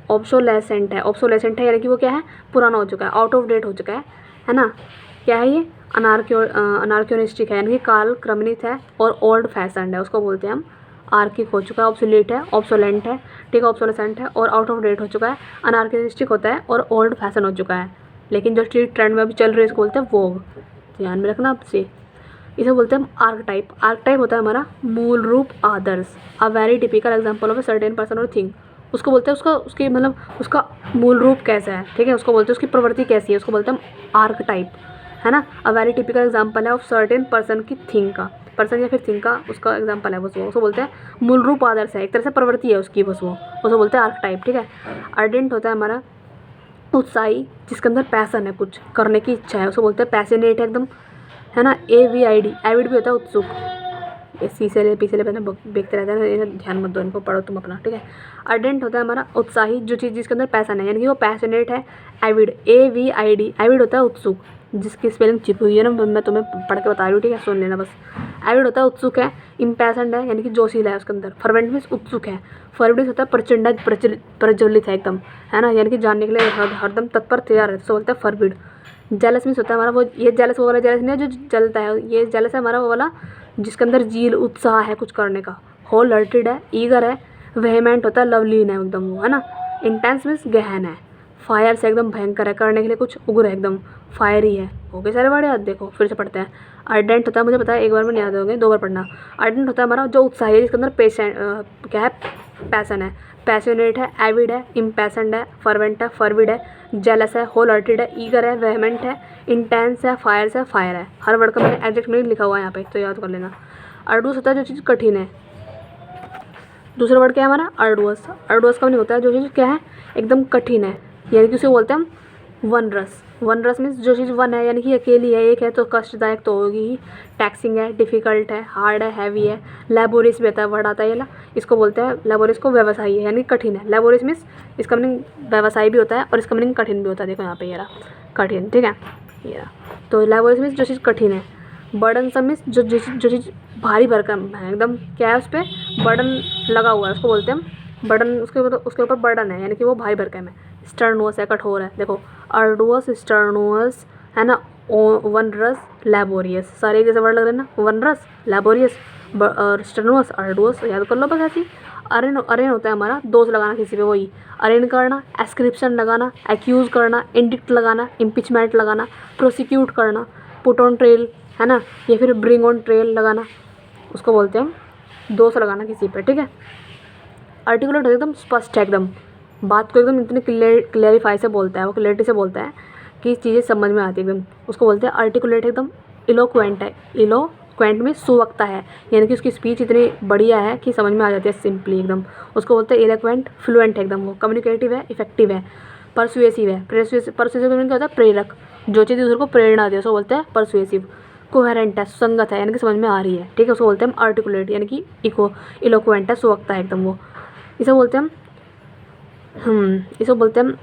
ऑब्सोलेसेंट है, ऑब्सोलेसेंट है यानी कि वो क्या है, पुराना हो चुका है, आउट ऑफ डेट हो चुका है ना। क्या है ये, अनार्क्योनिस्टिक है, यानी कि काल क्रमणित है और ओल्ड फैशनड है, उसको बोलते हैं हम आर्किक हो चुका है। ऑब्सोलीट है, ऑब्सोलेंट है, ठीक है, ऑब्सोलेसेंट है और आउट ऑफ डेट हो चुका है। अनार्क्योनिस्टिक होता है और ओल्ड फैशन हो चुका है, लेकिन जो चीज़ ट्रेंड में अभी चल रही है इसको बोलते हैं वोग। ध्यान में रखना आपसे, इसे बोलते हैं हम आर्कटाइप। आर्कटाइप होता है हमारा मूल रूप, आदर्श, a very typical example of a certain person और थिंग। उसको बोलते हैं उसकी मतलब उसका मूल रूप कैसा है, ठीक है, उसको बोलते हैं उसकी प्रवृत्ति कैसी है, उसको बोलते हैं हम आर्कटाइप, है ना। अ वेरी टिपिकल एग्जाम्पल है of certain person key thing का, पर्सन या फिर थिंग का उसका एग्जाम्पल है बस वो, उसको बोलते हैं मूल रूप, आदर्श है, एक तरह से प्रवृत्ति है उसकी बस वो, उसको बोलते हैं आर्कटाइप। ठीक है। अर्डेंट होता है हमारा उत्साही, जिसके अंदर पैसन है, कुछ करने की इच्छा है, उसको बोलते हैं पैशनेट है एकदम, है ना। AVID, एविड भी होता है उत्सुक, पीछे देखते रहते हैं, ध्यान मत दो इनको, पढ़ो तुम अपना। ठीक है। अर्डेंट होता है हमारा उत्साही, जो चीज़ जिसके अंदर पैसन है, यानी कि वो पैशनेट है। एविड, AVID, एविड होता है उत्सुक, जिसकी स्पेलिंग चिप हुई है ना, मैं तुम्हें पढ़ के बता रही हूँ, ठीक है, सुन लेना बस। एविड होता है उत्सुक है। इम्पैशन्ड है, यानी कि जोशीला है उसके अंदर। फर्वेंट मीन्स उत्सुक है। फर्विड होता है प्रचंड, प्रज्वलित है एकदम, है ना, यानी कि जानने के लिए हरदम तत्पर तैयार है, तो बोलते हैं फर्विड। जेलस मीन्स होता है हमारा वो, ये जेलस वो वाला जेलस नहीं है जो जलता है, ये जेलस है हमारा वो वाला जिसके अंदर जील, उत्साह है कुछ करने का। होल हार्टेड है, ईगर है। वेहेमेंट होता है लवलीन है एकदम वो, है ना। इंटेंस मीन्स गहन है। फायर से एकदम भयंकर है, करने के लिए कुछ उग्र है एकदम, फायरी है। हो गए सारे बड़े याद, देखो फिर से पढ़ते हैं। अर्डेंट होता है, मुझे पता है एक बार में नहीं याद होंगे, 2 बार पढ़ना। अर्डेंट होता है हमारा जो उत्साही है, जिसके अंदर क्या है, पैसन है। पैशनेट है, एविड है, इम्पैशन्ड है, फर्वेंट है, फर्विड है, जेलस है, होल हार्टेड है, ईगर है, वेहमेंट है, इंटेंस है, फायर है। हर वर्ड का मैंने एग्जैक्ट मीनिंग लिखा हुआ है यहाँ पे, तो याद कर लेना। अर्डुअस होता है जो चीज़ कठिन है। दूसरा वर्ड क्या है हमारा, अर्डुअस। अर्डुअस का मीनिंग होता है जो चीज़ क्या है, एकदम कठिन है, यानी कि उसे बोलते हैं हम वनरस। वनरस मीन्स जो चीज़ वन है, यानी कि अकेली है, एक है, तो कष्टदायक तो होगी ही। टैक्सिंग है, डिफ़िकल्ट है, हार्ड है, हैवी है। लेबोरियस भी आता है, वर्ड आता है ये ला, इसको बोलते हैं लेबोरियस को व्यवसायी है, यानी कठिन है। लेबोरियस मीन्स इसका मीनिंग व्यवसायी भी होता है और इसका मीनिंग कठिन भी होता है। देखो यहाँ पे ये रहा कठिन, ठीक है, ये रहा। तो लेबोरियस मीन्स जो चीज़ कठिन है। बर्डन मीन्स जो चीज़ भारी भरकम है, एकदम क्या है, उस पर बर्डन लगा हुआ है, उसको बोलते हैं हम बर्डन, उसके ऊपर बर्डन है, यानी कि वो भारी भरकम है। स्टर्नुअस है, कठोर है। देखो अर्डुअस, स्टर्नुअस, है ना, वनरस, लेबोरियस, सारे जैसे वर्ड लग रहे हैं ना, वनरस, लेबोरियस और स्टर्नुअस, अर्डुअस, याद कर लो बस ऐसी। अरेन होता है हमारा दोष लगाना किसी पे, वही अरेन करना, एस्क्रिप्शन लगाना, एक्यूज़ करना, इंडिक्ट लगाना, इम्पीचमेंट लगाना, प्रोसिक्यूट करना, पुट ऑन ट्रेल, है ना, या फिर ब्रिंग ऑन ट्रेल लगाना, उसको बोलते हैं हम दोष लगाना किसी पे। ठीक है। आर्टिकुलेट एकदम स्पष्ट है, एकदम बात को एकदम इतनी क्लियरिफाई से बोलता है, वो क्लियरिटी से बोलता है कि चीज़ें समझ में आती है एकदम, उसको बोलते हैं आर्टिकुलेट। एकदम इलोक्वेंट है, इलोक्वेंट में सुवक्ता है, यानी कि उसकी स्पीच इतनी बढ़िया है कि समझ में आ जाती है सिंपली एकदम, उसको बोलते हैं इलोक्वेंट, फ्लुएंट है एकदम वो, कम्युनिकेटिव है, इफेक्टिव है, परसुएसिव है, परसुएसिव मीन क्या होता है, प्रेरक, जो चीज़ दूसरे को प्रेरणा दे उसको बोलते हैं परसुएसिव, कोहेरेंट है, सुसंगत है, यानी कि समझ में आ रही है, ठीक है, उसको बोलते हैं हम आर्टिकुलेट, यानी कि इलोक्वेंट है, सुवक्ता है एकदम वो, इसे बोलते हैं इसको बोलते हैं हम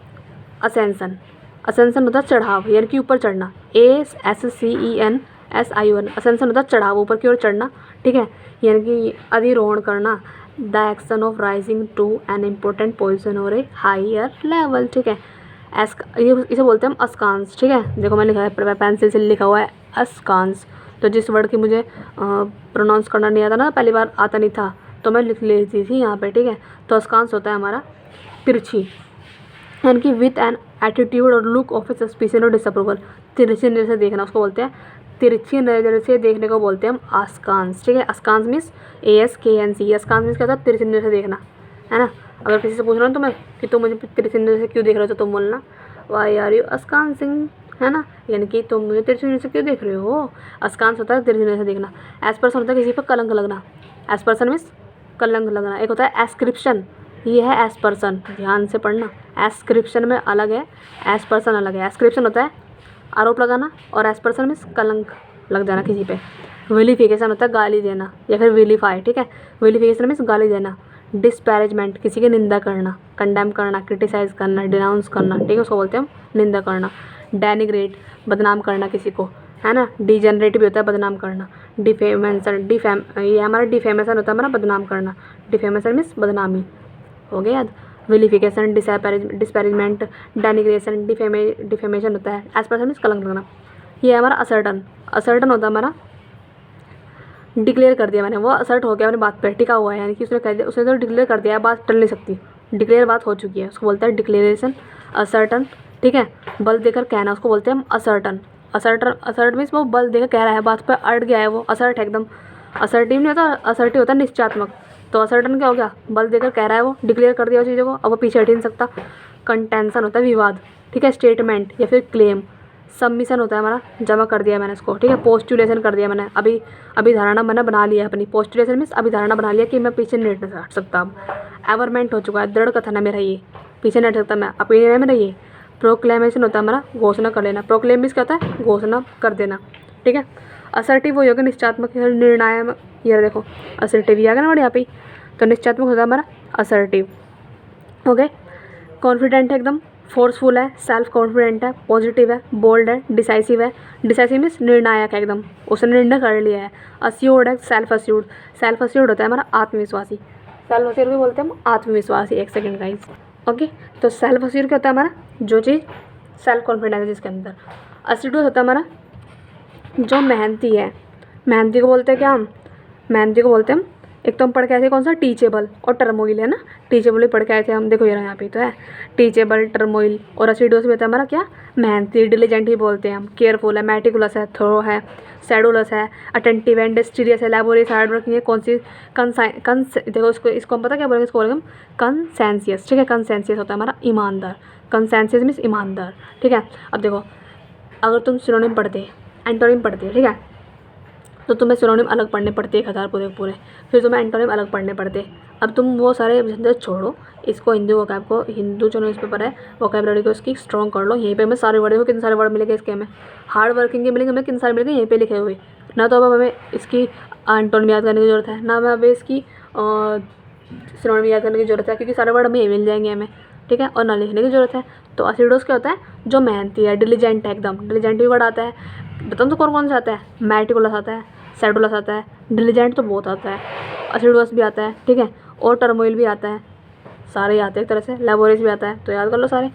असेंसन। असेंसन होता है चढ़ाव, यानी कि ऊपर चढ़ना, ASCENSION, असेंसन होता है चढ़ाव, ऊपर की ओर चढ़ना, ठीक है, यानी कि अधिरोहण करना, the action of rising to an important position और ए हायर लेवल, ठीक है। इसे बोलते हैं हम अस्कांस, ठीक है, देखो मैंने लिखा है पेंसिल से लिखा हुआ है अस्कांस, तो जिस वर्ड की मुझे प्रोनाउंस करना नहीं आता ना, पहली बार आता नहीं था तो मैं लिख लेती थी यहाँ पे, ठीक है। तो अस्कांस होता है हमारा तिरछी, यानी कि विथ एन एटीट्यूड और लुक ऑफ ए सस्पिशन और डिसअप्रूवल, तिरछी नज़र से देखना उसको बोलते हैं, तिरछी नज़र से देखने को बोलते हैं हम आस्कांस, ठीक है। आस्कांस मीन्स ASKNC, आस्कांस मीन्स क्या होता है, तिरछी नज़र से देखना, है ना। अगर किसी से पूछ रहा हूँ तुम्हें कि तुम मुझे तिरछी नज़र से क्यों देख रहे हो, तो तुम बोलना वाई आर यू अस्कांसिंग, है ना, यानी कि तुम मुझे तिरछी नज़र से क्यों देख रहे हो। अस्कांस होता है तिरछी नज़र से देखना। एस्पर्सन होता है किसी पर कलंक लगना, एस्पर्सन मीन्स कलंक लगना। एक होता है एस्क्रिप्शन, ये है एस्पर्सन, ध्यान से पढ़ना, एस्क्रिप्शन में अलग है, एस्पर्सन अलग है। एस्क्रिप्शन होता है आरोप लगाना और एस्पर्सन मीन्स कलंक लग जाना किसी पे। विलिफिकेशन होता है गाली देना या फिर विलीफाई, ठीक है, विलिफिकेशन मीन्स गाली देना। डिस्पैरेजमेंट, किसी की निंदा करना, कंडेम करना, क्रिटिसाइज करना, डिनाउंस करना, ठीक है, उसको बोलते हैं हम निंदा करना। डेनिग्रेट, बदनाम करना किसी को, है ना। डिजेनरेट भी होता है बदनाम करना। डिफेमेशन, ये हमारा डिफेमेशन होता है हमारा बदनाम करना, डिफेमेशन मीन्स बदनामी, हो गया याद। विलिफिकेशन, डिस्पैरेजमेंट, डेनिग्रेशन, डिफेमेशन होता है, एस्पर्सन मीन्स कलंक लगना। ये है हमारा असर्टन, असर्टन होता है हमारा डिक्लेयर कर दिया मैंने, वो असर्ट हो गया अपनी बात पे, टिका हुआ है, यानी कि उसने कह दिया, उसने तो डिक्लेयर कर दिया, बात टल नहीं सकती, डिक्लेयर बात हो चुकी है, उसको बोलते हैं डिक्लेरेशन, असर्टन, ठीक है। बल देकर कहना, उसको बोलते हैं हम असर्टन। असर्ट मीन्स वो बल देकर कह रहा है, बात पर अड़ गया है वो, असर्ट है एकदम। असर्टिव नहीं होता, असर्टिव होता है निश्चयात्मक, तो असर्टन क्या हो गया, बल देकर कह रहा है वो, डिक्लेयर कर दिया उस चीज़ों को, अब वो पीछे हट ही नहीं सकता। कंटेंशन होता है विवाद, ठीक है, स्टेटमेंट या फिर क्लेम। सबमिशन होता है हमारा जमा कर दिया मैंने इसको, ठीक है। पोस्टुलेशन कर दिया मैंने, अभी धारणा मैंने बना लिया अपनी, पोस्टुलेशन मीन्स अभी धारणा बना लिया कि मैं पीछे नहीं हट सकता अब। एवरमेंट हो चुका है, दृढ़ कथन है मेरा ये, पीछे नहीं हट सकता मैं, ओपिनियन है मेरा ये। प्रोक्लेमेशन होता है हमारा घोषणा कर लेना, प्रोक्लेम मीन्स क्या होता है, घोषणा कर देना, ठीक है। असर्टिव वो होगा निश्चयात्मक, निर्णायक, ये देखो असर्टिव ही आ गया ना यहाँ पे, तो निश्चयात्मक होता है हमारा असर्टिव, ओके। कॉन्फिडेंट है एकदम, फोर्सफुल है, सेल्फ कॉन्फिडेंट है, पॉजिटिव है, बोल्ड है, डिसाइसिव है, डिसाइसिव मीन्स निर्णायक है एकदम, उसने निर्णय कर लिया है। अस्योर्ड है, सेल्फ अस्योर्ड, सेल्फ अस्योर्ड होता है हमारा आत्मविश्वासी, सेल्फ अस्योर्ड भी बोलते हैं हम आत्मविश्वासी। एक सेकंड गाइस, ओके। तो सेल्फ अस्योर्ड क्या होता है हमारा, जो चीज़ सेल्फ कॉन्फिडेंस है जिसके अंदर। अस्यूडस होता है हमारा जो मेहनती है, मेहनती को बोलते हैं क्या हम, मेहनती को बोलते हैं हम, एक तो हम पढ़ के आए थे कौन सा, टीचेबल और टर्मोइल, है ना, टीचेबल भी पढ़ के आए थे हम, देखो यहाँ पे तो है टीचेबल, टर्मोइल। और असिडुअस भी होता है हमारा क्या, मेहनती, डिलीजेंट ही बोलते हैं हम, केयरफुल है, मेटिकुलस है, थोरो है, सेडुलस है, अटेंटिव है, इंडस्ट्रियस है, लैबोरियस, हार्ड वर्किंग है, कौन सी देखो इसको हम पता क्या बोलेंगे, इसको बोलेंगे हम कंसेंसियस, ठीक है। कंसेंसियस होता है हमारा ईमानदार, कंसेंसियस मीन्स ईमानदार, ठीक है। अब देखो अगर तुम सिनोनिम पढ़ते, एंटोनिम पढ़ते, ठीक है, तो तुम्हें सिनोनिम अलग पढ़ने पड़ते 1000 पूरे, फिर तुम्हें एंटोनिम अलग पढ़ने पड़ते। अब तुम वो सारे झंझट छोड़ो, इसको हिंदी वोकैब को, हिंदू जो न्यूज़पेपर है वोकैबलरी को इसकी स्ट्रॉन्ग कर लो। यहीं पे हमें सारे वर्ड, कितने सारे वर्ड मिलेंगे इसके, हमें हार्ड वर्किंग के मिलेंगे, हमें कितने सारे मिलेंगे यहीं पे लिखे हुए। ना तो अब हमें इसकी एंटोनिम याद करने की ज़रूरत है, ना हमें अभी इसकी सिनोनिम याद करने की ज़रूरत है, क्योंकि सारे वर्ड हमें यहीं मिल जाएंगे हमें, ठीक है, और ना लिखने की ज़रूरत है। तो असिडोस क्या होता है, जो मेहनती है, डिलीजेंट है एकदम, डिलीजेंट भी वर्ड आता है, बताऊँ तो कौन सा आता है, मेटिकुलस आता है, सेडुलस आता है, डिलीजेंट तो बहुत आता है, असिडुअस भी आता है, ठीक है, और टर्मोइल भी आता है, सारे आते हैं एक तरह से, लैबोरियस भी आता है, तो याद कर लो सारे।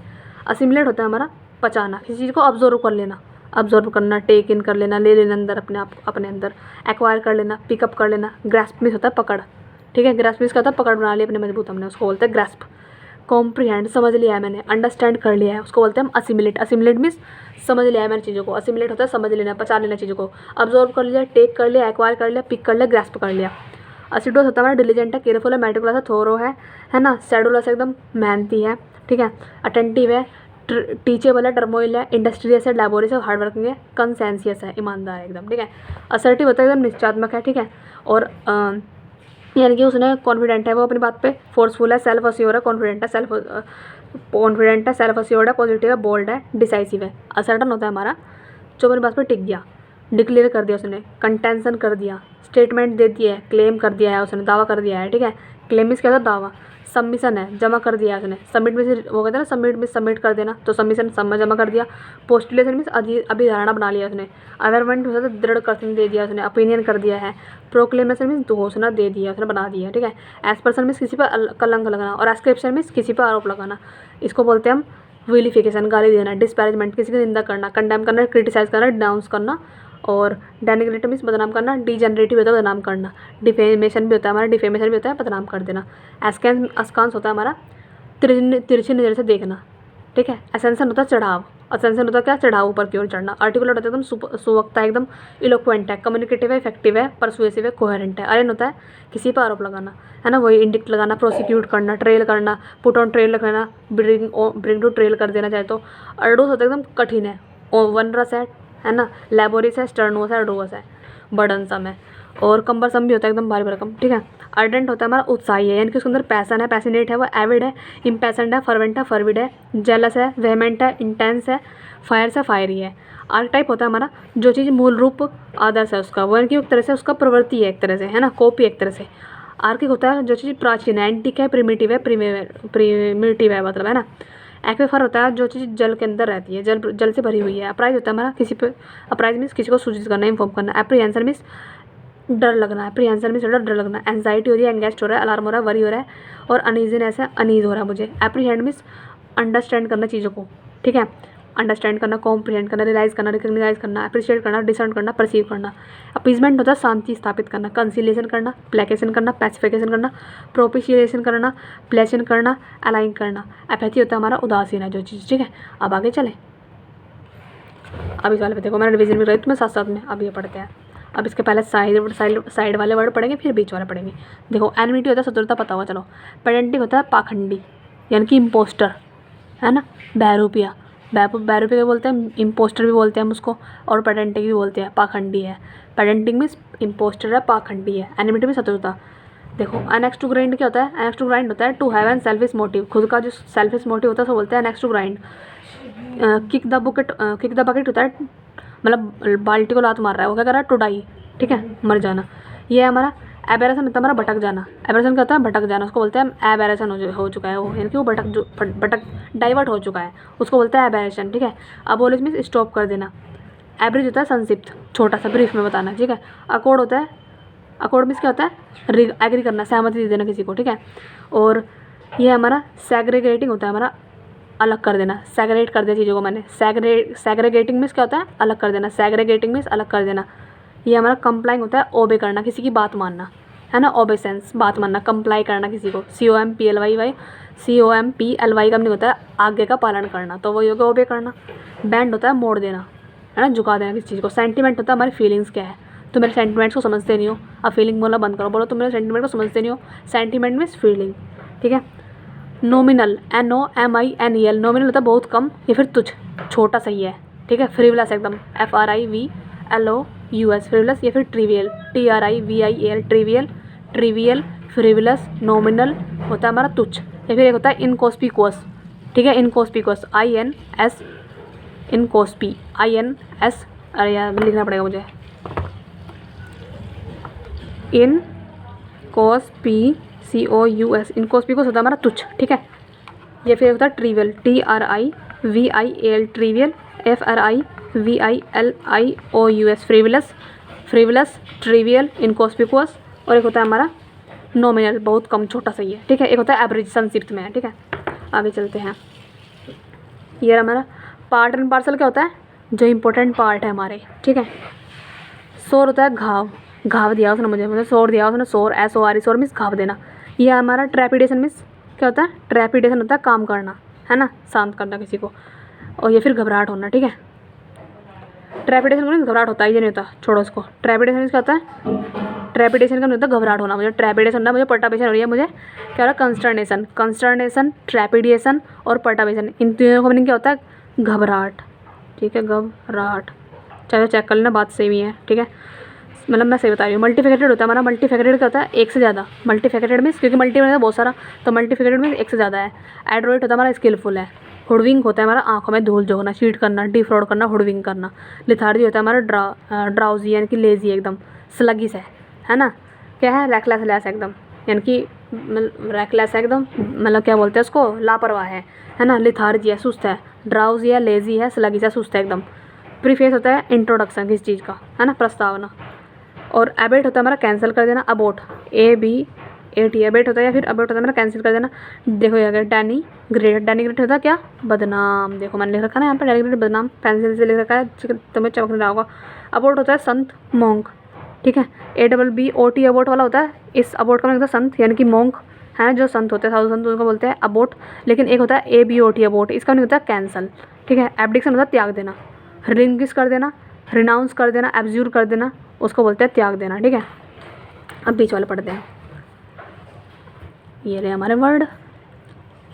असिमिलेट होता है हमारा पचाना, किसी चीज़ को ऑब्जर्व कर लेना, ऑब्जर्व करना, टेक इन कर लेना, ले लेना अंदर अपने आप, अपने अंदर, एक्वायर कर लेना, पिकअप कर लेना। ग्रैस्प मीन्स होता है पकड़, ठीक है, ग्रैस्प मीन्स क्या होता है, पकड़ बना लिया अपने मजबूत हमने, उसको बोलते हैं ग्रैस्प। कॉम्प्रीहेंड, समझ लिया है मैंने, अंडरस्टैंड कर लिया है, उसको बोलते हैं हम असिमिलेट। असिमिलेट मीन्स समझ लिया है मैंने चीज़ों को, असिमिलेट होता है समझ लेना, पचा लेना चीज़ों को, ऑब्जर्व कर लिया, टेक कर लिया, एक्वायर कर लिया, पिक कर लिया, ग्रैस्प कर लिया। असिडोस होता है हमारा डिलीजेंट है, केयरफुल है, मेटिकुलस है, थोरो है ना, सेडुलस एकदम मेहनती है, ठीक है, अटेंटिव है, टीचेबल है, टर्मोइल है, इंडस्ट्रियस है, लैबोरियस है, हार्ड वर्किंग है, कंसेंसियस है, ईमानदार है एकदम, ठीक है। असर्टिव होता है एकदम निश्चयात्मक है, ठीक है। और यानी कि उसने कॉन्फिडेंट है वो अपनी बात पे, फोर्सफुल है, सेल्फ अस्योर है, कॉन्फिडेंट है, सेल्फ अस्योर्ड है, पॉजिटिव है, बोल्ड है, डिसाइसिव है। असर्टन होता है हमारा जो अपनी बात पे टिक गया, डिक्लेयर कर दिया उसने, कंटेंशन कर दिया, स्टेटमेंट दे दिया है, क्लेम कर दिया है उसने, दावा कर दिया है, ठीक है। क्लेम मीन्स क्या होता है, दावा। सबमिशन है, जमा कर दिया है उसने। सबमिट में से वो कहते हैं ना, सबमिट में सबमिट कर देना, तो सबमिशन सब में जमा कर दिया। पोस्टुलेशन मीन्स अभिधारणा बना लिया उसने। अवेयरमेंट होता है दृढ़ कथन दे दिया उसने, ओपिनियन कर दिया है। प्रोक्लेमेशन मीन्स घोषणा दे दिया उसने, बना दिया, ठीक है। एस्पर्सन मीन्स किसी पर कलंक लगाना, और एस्क्रिप्शन मीन्स किसी पर आरोप लगाना। इसको बोलते हैं हम विलिफिकेशन, गाली देना। डिस्पैरेजमेंट किसी की निंदा करना, कंडेम करना, क्रिटिसाइज करना, डिनाउंस करना। और डेनिग्रेटिव मीन्स बदनाम करना। डिजेनरेटिव होता है बदनाम करना। डिफेमेशन भी होता है हमारा, डिफेमेशन भी होता है बदनाम कर देना। अस्कांस होता है हमारा तिरछी नज़र से देखना, ठीक है। असेंशन होता है चढ़ाव। असेंशन होता है क्या, चढ़ाव ऊपर की ओर चढ़ना। आर्टिकुलेट होता है एकदम सुवक्ता है, एकदम इलोक्वेंट है, कम्युनिकेटिव है, इफेक्टिव है, परसुएसिव है, कोहेरेंट है। अरेन होता है किसी पर आरोप लगाना, है ना, वही इंडिक्ट लगाना, प्रोसिक्यूट करना, ट्रेल करना, पुट ऑन ट्रेल करना, ब्रिंग टू ट्रेल कर देना चाहे तो। अर्डोस होता है एकदम कठिन है, वनरस है ना, लैबोरियस है, स्टर्नोस है, अर्डोस है, बर्डनसम है। और कम्बरसम भी होता है एकदम भारी भरकम, ठीक है। अर्डेंट होता है हमारा उत्साही है, यानी कि उसके अंदर पैसन है, पैसिनेट है, वो एविड है, इम्पैसेंट है, फर्वेंट है, फर्विड है, जेलस है, वेहमेंट है, इंटेंस है, फायर से फायरी है। आर्कटाइप होता है हमारा जो चीज़ मूल रूप आदर्श है उसका, वो यानी कि एक तरह से उसका प्रवृत्ति है, एक तरह से, है ना, कॉपी एक तरह से। आर्किक होता है जो चीज़ प्राचीन है, एंटिक है, प्रिमिटिव है, प्रिमिटिव है मतलब, है ना। एक्वेफर होता है जो चीज़ जल के अंदर रहती है, जल से भरी हुई है। अप्राइज होता है हमारा किसी पे, अप्राइज मीन्स किसी को सूचित करना, इन्फॉर्म करना। एप्रीहेंशन मीन्स डर लगना है, प्रिहेंशन मीन्स डर लगना। एंजाइटी हो रही है, एंगेस्ट हो रहा है, अलार्म हो रहा है, वरी हो रहा है। और अनईजीनेस है, अनईज हो रहा है मुझे। एप्रीहेंड मीन्स अंडरस्टैंड करना चीज़ों को, ठीक है। अंडरस्टैंड करना, कॉम्प्रिहेंड करना, रियलाइज करना, रिकग्नाइज करना, अप्रिशिएट करना, डिसर्न करना, परसीव करना। अपीजमेंट होता है शांति स्थापित करना, कंसिलिएशन करना, प्लेकेशन करना, पैसिफिकेशन करना, प्रोपिशिएशन करना, प्लेशन करना, अलाइन करना। एपैथी होता है हमारा उदासीन है जो चीज़, ठीक है। अब आगे चले, अब इस वाले पे देखो मैंने रिवीजन भी कराई तुम्हें साथ साथ में, अब ये पढ़ते हैं। अब इसके पहले साइड वाले वर्ड पढ़ेंगे, फिर बीच वाले पढ़ेंगे। देखो एनिमिटी होता है शत्रुता, पता होगा चलो। पेडेंटिक होता है पाखंडी, यानी कि इम्पोस्टर, है ना। बहरूपिया, बहरूपिया बोलते हैं, इम्पोस्टर भी बोलते हैं हम उसको, और पेडेंटिक भी बोलते हैं, पाखंडी है। पेडेंटिक मीन्स इम्पोस्टर है, पाखंडी है। एनिमिटी में शत्रुता। देखो अनेक्स टू ग्राइंड क्या होता है, एनेक्स टू ग्राइंड होता है to have an selfish motive, खुद का जो सेल्फिश मोटिव होता है उसको बोलते हैं an axe to grind. Kick the bucket होता है, मतलब बाल्टी को लात मार रहा है, वो क्या कर रहा है, टू डाई, ठीक है, मर जाना। ये है हमारा एबेरेशन होता है हमारा भटक जाना। एबेरेशन क्या होता है, भटक जाना, उसको बोलते हैं एबेरेशन हो चुका है वो, यानी कि वो भटक डाइवर्ट हो चुका है, उसको बोलते हैं एबेरेशन, ठीक है। अबोलिश मीन्स स्टॉप कर देना। एवरेज होता है संक्षिप्त, छोटा सा ब्रीफ में बताना, ठीक है। अकॉर्ड होता है, अकॉर्ड मीन्स क्या होता है, एग्री करना, सहमति दे देना किसी को, ठीक है। और ये हमारा सेग्रीगेटिंग होता है हमारा अलग कर देना, सेग्रेगेट कर दिया चीज़ों को मैंने। सेग्रेगेटिंग मीन्स क्या होता है, अलग कर देना। सेग्रेगेटिंग मीन्स अलग कर देना। ये हमारा कंप्लाइंग होता है, ओबे करना, किसी की बात मानना, है ना, ओबेसेंस, बात मानना, कंप्लाई करना किसी को। COMPLY का मीनिंग होता है आगे का पालन करना, तो वही होगा ओबे करना। बैंड होता है मोड़ देना, है ना, झुका देना किसी चीज़ को। सेंटिमेंट होता है हमारी फीलिंग्स क्या है, तो मेरे सेंटिमेंट्स को समझते नहीं हो, अब फीलिंग बोलना बंद करो, बोलो तुम मेरे सेंटिमेंट को समझते नहीं हो। सेंटिमेंट मीन्स फीलिंग, ठीक है। नोमिनल, NOMINEL, नोमिनल होता है बहुत कम या फिर तुच्छ, छोटा सही है, ठीक है। फ्रीवलस एकदम, FRIVLOUS, फ्रीवलस या फिर ट्रिवियल, TRIVIAL, ट्रिवियल, फ्रीवलस। नोमिनल होता है हमारा तुच्छ, या फिर एक होता है इनकॉस्पिकुअस, ठीक है। इनकॉस्पिकुअस, INS, इनकॉस्पी, INS, अरे यार लिखना पड़ेगा मुझे, COUS, इनकॉस्पिकुअस होता है हमारा तुच्छ, ठीक है। ये फिर होता है trivial, TRIVIAL, trivial, FRIVILIOUS, frivolous, trivial, inconspicuous. और एक होता है हमारा नॉमिनल, बहुत कम, छोटा सही है, ठीक है। एक होता है एवरेज, संक्षिप्त में है, ठीक है। आगे चलते हैं। ये हमारा पार्ट एंड पार्सल क्या होता है, जो इम्पोर्टेंट पार्ट है हमारे, ठीक है। सोर होता है घाव, घाव दिया उसने मुझे सोर दिया उसने, सोर, SORE, सोर मीन्स घाव देना। ये हमारा ट्रेपिडेशन मीन्स क्या होता है, ट्रेपिडेशन होता है काम करना, है ना, शांत करना किसी को। और ये फिर घबराहट होना, ठीक है। ट्रेपिडेशन मीन्स घबराहट होता है, ये नहीं होता, छोड़ो उसको। ट्रेपिडेशन मीन्स क्या होता है, ट्रेपिडेशन का नहीं होता घबराहट होना, मुझे ट्रेपिडेशन होना, मुझे पर्टर्बेशन हो रही है, मुझे क्या हो रहा है कंस्टर्नेशन, कंस्टर्नेशन, ट्रेपिडेशन और पर्टर्बेशन, इन तीनों का मीनिंग क्या होता है घबराहट। ठीक है, घबराहट। चलो चेक कर लेना बात सही है। ठीक है, मतलब मैं सही बता रही हूँ। मल्टीफैकेटेड होता है हमारा, मल्टीफैकेटेड क्या होता है एक से ज़्यादा, मल्टीफैकेटेड मीन्स क्योंकि मल्टी में बहुत सारा, तो मल्टीफैकेटेड मीन्स एक से ज़्यादा है। एडरोइट होता है हमारा स्किलफुल है। हुडविंग होता है हमारा आंखों में धूल झोंकना, चीट करना, डिफ्रॉड करना, हुडविंग करना। लिथार्जी होता है हमारा ड्राउजी यानी कि लेजी एकदम, स्लगिस है ना। क्या है रैकलेस एकदम, यानी कि रैकलेस एकदम, मतलब क्या बोलते हैं उसको लापरवाह है ना। लिथार्जी है सुस्त है, ड्राउजी है, लेजी है, स्लगिस है सुस्त है एकदम। प्रीफेस होता है इंट्रोडक्शन किसी चीज़ का, है ना, प्रस्तावना। और एबेट होता है हमारा कैंसिल कर देना, अबोट ABAT एबेट होता है, या फिर अबोट होता है हमारा कैंसिल कर देना। देखो ये अगर डेनिग्रेट होता है क्या बदनाम, देखो मैंने लिख रखा है ना यहाँ पर डेनिग्रेट बदनाम, पेंसिल से लिख रखा है, तुम्हें चमक नहीं रहा होगा। अबोट होता है संत मोंक, ठीक है। ABBOT अबोट वाला होता है, इस अबोट का मतलब होता है संत यानी कि मोंक है, जो संत होते हैं साधु संत उनको बोलते हैं अबोट। लेकिन एक होता है ABOT अबोट, इसका नहीं होता है कैंसल, ठीक है। एब्डिक्शन होता है त्याग देना, रिलिंक्विश कर देना, रिनाउंस कर देना, एब्ज्यूर कर देना, उसको बोलते हैं त्याग देना, ठीक है। अब बीच वाले पढ़ते हैं, ये रहे हमारे वर्ड।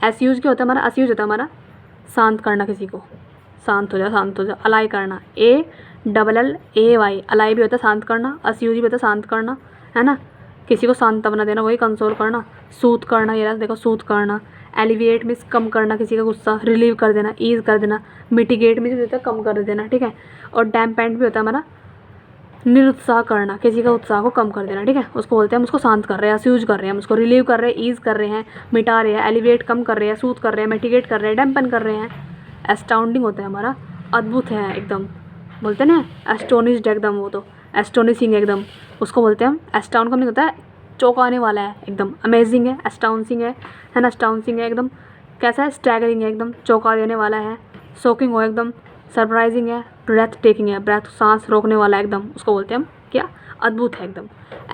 एसयूज क्या होता है हमारा, एसयूज होता है हमारा शांत करना किसी को, शांत हो जा, शांत हो जा। अलाई करना, ALLAY, अलाई भी होता है शांत करना, एसयूज भी होता है शांत करना, है ना। किसी को सांत्वना देना, वही कंसोल करना। सूत करना, ये रहा देखो सूत करना। एलिविएट मीन्स कम करना किसी का गुस्सा, रिलीव कर देना, ईज कर देना। मिटिगेट मीन्स होता है कम कर देना, ठीक है। और डैम्पेंट भी होता है हमारा निरुत्साह करना, किसी का उत्साह को कम कर देना, ठीक है। उसको बोलते हैं हम उसको शांत कर रहे हैं, अस्यूज कर रहे हैं, हम उसको रिलीव कर रहे हैं, ईज कर रहे हैं, मिटा रहे हैं। एलिवेट कम कर रहे हैं, सूत कर रहे हैं, मिटिगेट कर रहे हैं, डैम्पन कर रहे हैं। एस्टाउंडिंग होता है हमारा अद्भुत है एकदम, बोलते हैं ना एस्टोनिश्ड एकदम, वो तो एस्टोनिशिंग एकदम, उसको बोलते हैं हम। एस्टाउंड का नहीं होता है चौंकाने वाला है एकदम, अमेजिंग है, एस्टाउंसिंग है ना, एस्टाउंसिंग है एकदम। कैसा है स्टैगरिंग है एकदम, चौंका देने वाला है। शॉकिंग हो एकदम, सरप्राइजिंग है, ब्रेथ टेकिंग है, ब्रेथ सांस रोकने वाला है एकदम, उसको बोलते हैं हम क्या अद्भुत है एकदम।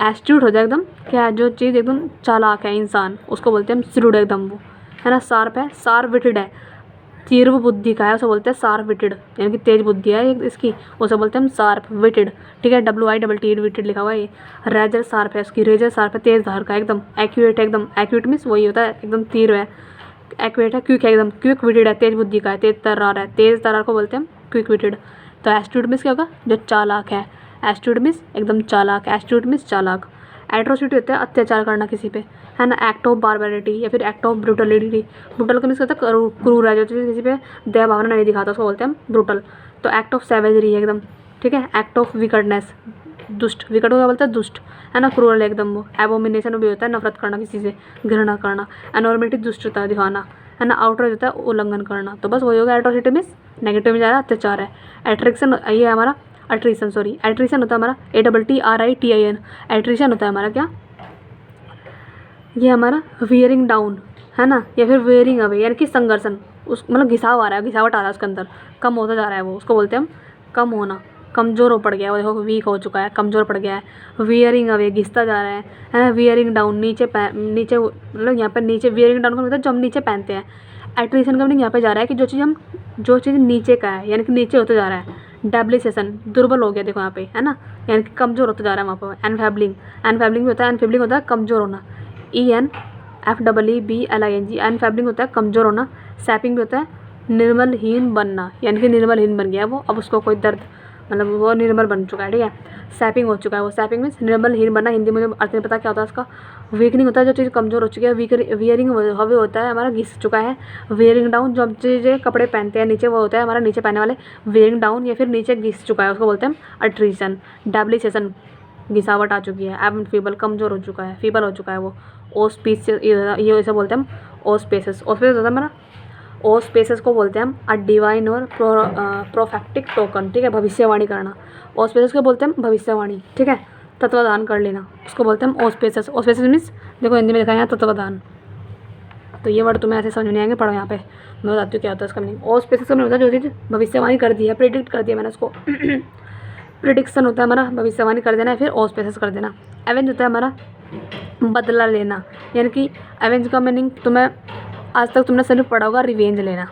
एस्ट्यूट हो जाए एकदम, क्या है जो चीज़ एकदम चालाक है इंसान, उसको बोलते हैं हम श्रूड एकदम, वो है ना। शार्प है, शार्प विटेड है, तीव्र बुद्धि का है, उसे बोलते हैं शार्प विटेड, यानी कि तेज बुद्धि है इसकी, उसे बोलते हैं हम शार्प विटेड, ठीक है। WITT विटेड लिखा हुआ है ये। रेजर शार्प है उसकी, रेजर शार्प है, तेज धार का एकदम। एक्यूरेट है एकदम, एक्यूरेट मीन्स वही होता है एकदम तीव्र है। एक्यूरेट है, क्विक है एकदम, क्विक विटेड है, तेज बुद्धि का है, तेज तर्रार है, तेज तर्रार को बोलते हैं हम क्विक विटेड। तो एस्ट्यूट मीन्स क्या होगा जो चालाक है, एस्ट्यूट मीन्स एकदम चालाक, एस्ट्यूट मीन्स चालाक। एट्रोसिटी होता है अत्याचार करना किसी पे, है ना। एक्ट ऑफ बारबैरिटी या फिर एक्ट ऑफ ब्रूटलिटी, ब्रूटल का मीन्स होता है क्रूर है, जो चीज़ किसी पे दया भावना नहीं दिखाता उसको बोलते हैं हम ब्रूटल। तो एक्ट ऑफ सैवेजरी है एकदम, ठीक है। एक्ट ऑफ विकटनेस, दुष्ट, विकट को क्या बोलते हैं दुष्ट, है ना, क्रूरल एकदम वो। एबोमिनेशन भी होता है नफरत करना किसी से, घृणा करना। एनॉर्मिटी दुष्टता दिखाना, है ना। आउटरेज होता है उल्लंघन करना। तो बस वही होगा एट्रोसिटी मीन्स नेगेटिव में जा रहा है, अत्याचार है। एट्रिक्शन ये है हमारा अट्रीसन, सॉरी एट्रीसन होता है हमारा ATTRITIN, एट्रीशन होता है हमारा क्या, ये हमारा वियरिंग डाउन, है ना, या फिर वेयरिंग अवे यानी कि संघर्षण, उस मतलब घिसाव आ रहा है, घिसावट आ रहा है उसके अंदर, कम होता जा रहा है वो, उसको बोलते हैं हम कम होना, कमज़ोर हो पड़ गया है वो, देखो वीक हो चुका है, कमज़ोर पड़ गया है। वियरिंग अवे घिसता जा रहा है ना। वियरिंग डाउन नीचे नीचे मतलब यहाँ पर नीचे, वियरिंग डाउन का मतलब जो हम नीचे पहनते हैं। एट्रीसन का मतलब यहाँ पे जा रहा है कि जो चीज़ नीचे का है, यानी कि नीचे होता जा रहा है। डेब्लिसेशन दुर्बल हो गया देखो यहाँ पे, है ना, यानी कि कमज़ोर होता जा रहा है वहाँ पर। एनफेबलिंग, एनफेबलिंग भी होता है, एनफेबलिंग होता है कमज़ोर होना, ENFEEBLING, एनफेबलिंग होता है कमज़ोर होना। सैपिंग भी होता है निर्मलहीन बनना, यानी कि निर्मलहीन बन गया वो, अब उसको कोई दर्द, मतलब वो निर्मल बन चुका है, ठीक है। सैपिंग हो चुका है वो, सैपिंग मीन्स निर्मलहीन बनना, हिंदी में अर्थ नहीं पता क्या होता है उसका। वीकनिंग होता है जो चीज़ कमज़ोर हो चुकी है। वियरिंग हवे होता है हमारा घिस चुका है। वियरिंग डाउन जो हम चीज़ें कपड़े पहनते हैं नीचे, वो होता है हमारा नीचे पहनने वाले। वियरिंग डाउन या फिर नीचे घिस चुका है, उसको बोलते हैं हम अट्रीशन। डेब्लिसेशन घिसावट आ चुकी है। एब फीबल कमज़ोर हो चुका है, फीबल हो चुका है वो। ओस्पीस ये ऐसे बोलते हैं हम ओस्पेसिस, ओस्पेसिस होता है हमारा, ओस्पेसिस को बोलते हैं हम अ डिवाइन और प्रोफेक्टिक टोकन, ठीक है, भविष्यवाणी करना। ओस्पेसिस को बोलते हैं हम भविष्यवाणी, ठीक है, तत्वदान कर लेना, उसको बोलते हैं हम ओस्पेसिस। ओस्पेसिस मीन्स देखो हिंदी में लिखा है यहाँ तत्वदान, तो ये वर्ड तुम्हें ऐसे समझ नहीं आएंगे, पढ़ो यहाँ पे, मैं बताती हूँ क्या होता है इसका मीनिंग। ओस्पेसिस का मीनिंग होता है जो चीज़ भविष्यवाणी कर दी है, प्रेडिक्ट कर दिया मैंने उसको। प्रिडिक्शन होता है हमारा भविष्यवाणी कर देना, फिर ओस्पेसिस कर देना। एवेंज होता है हमारा बदला लेना, यानी कि एवेंज का मीनिंग तुम्हें आज तक तुमने सिर्फ पढ़ा होगा रिवेंज लेना,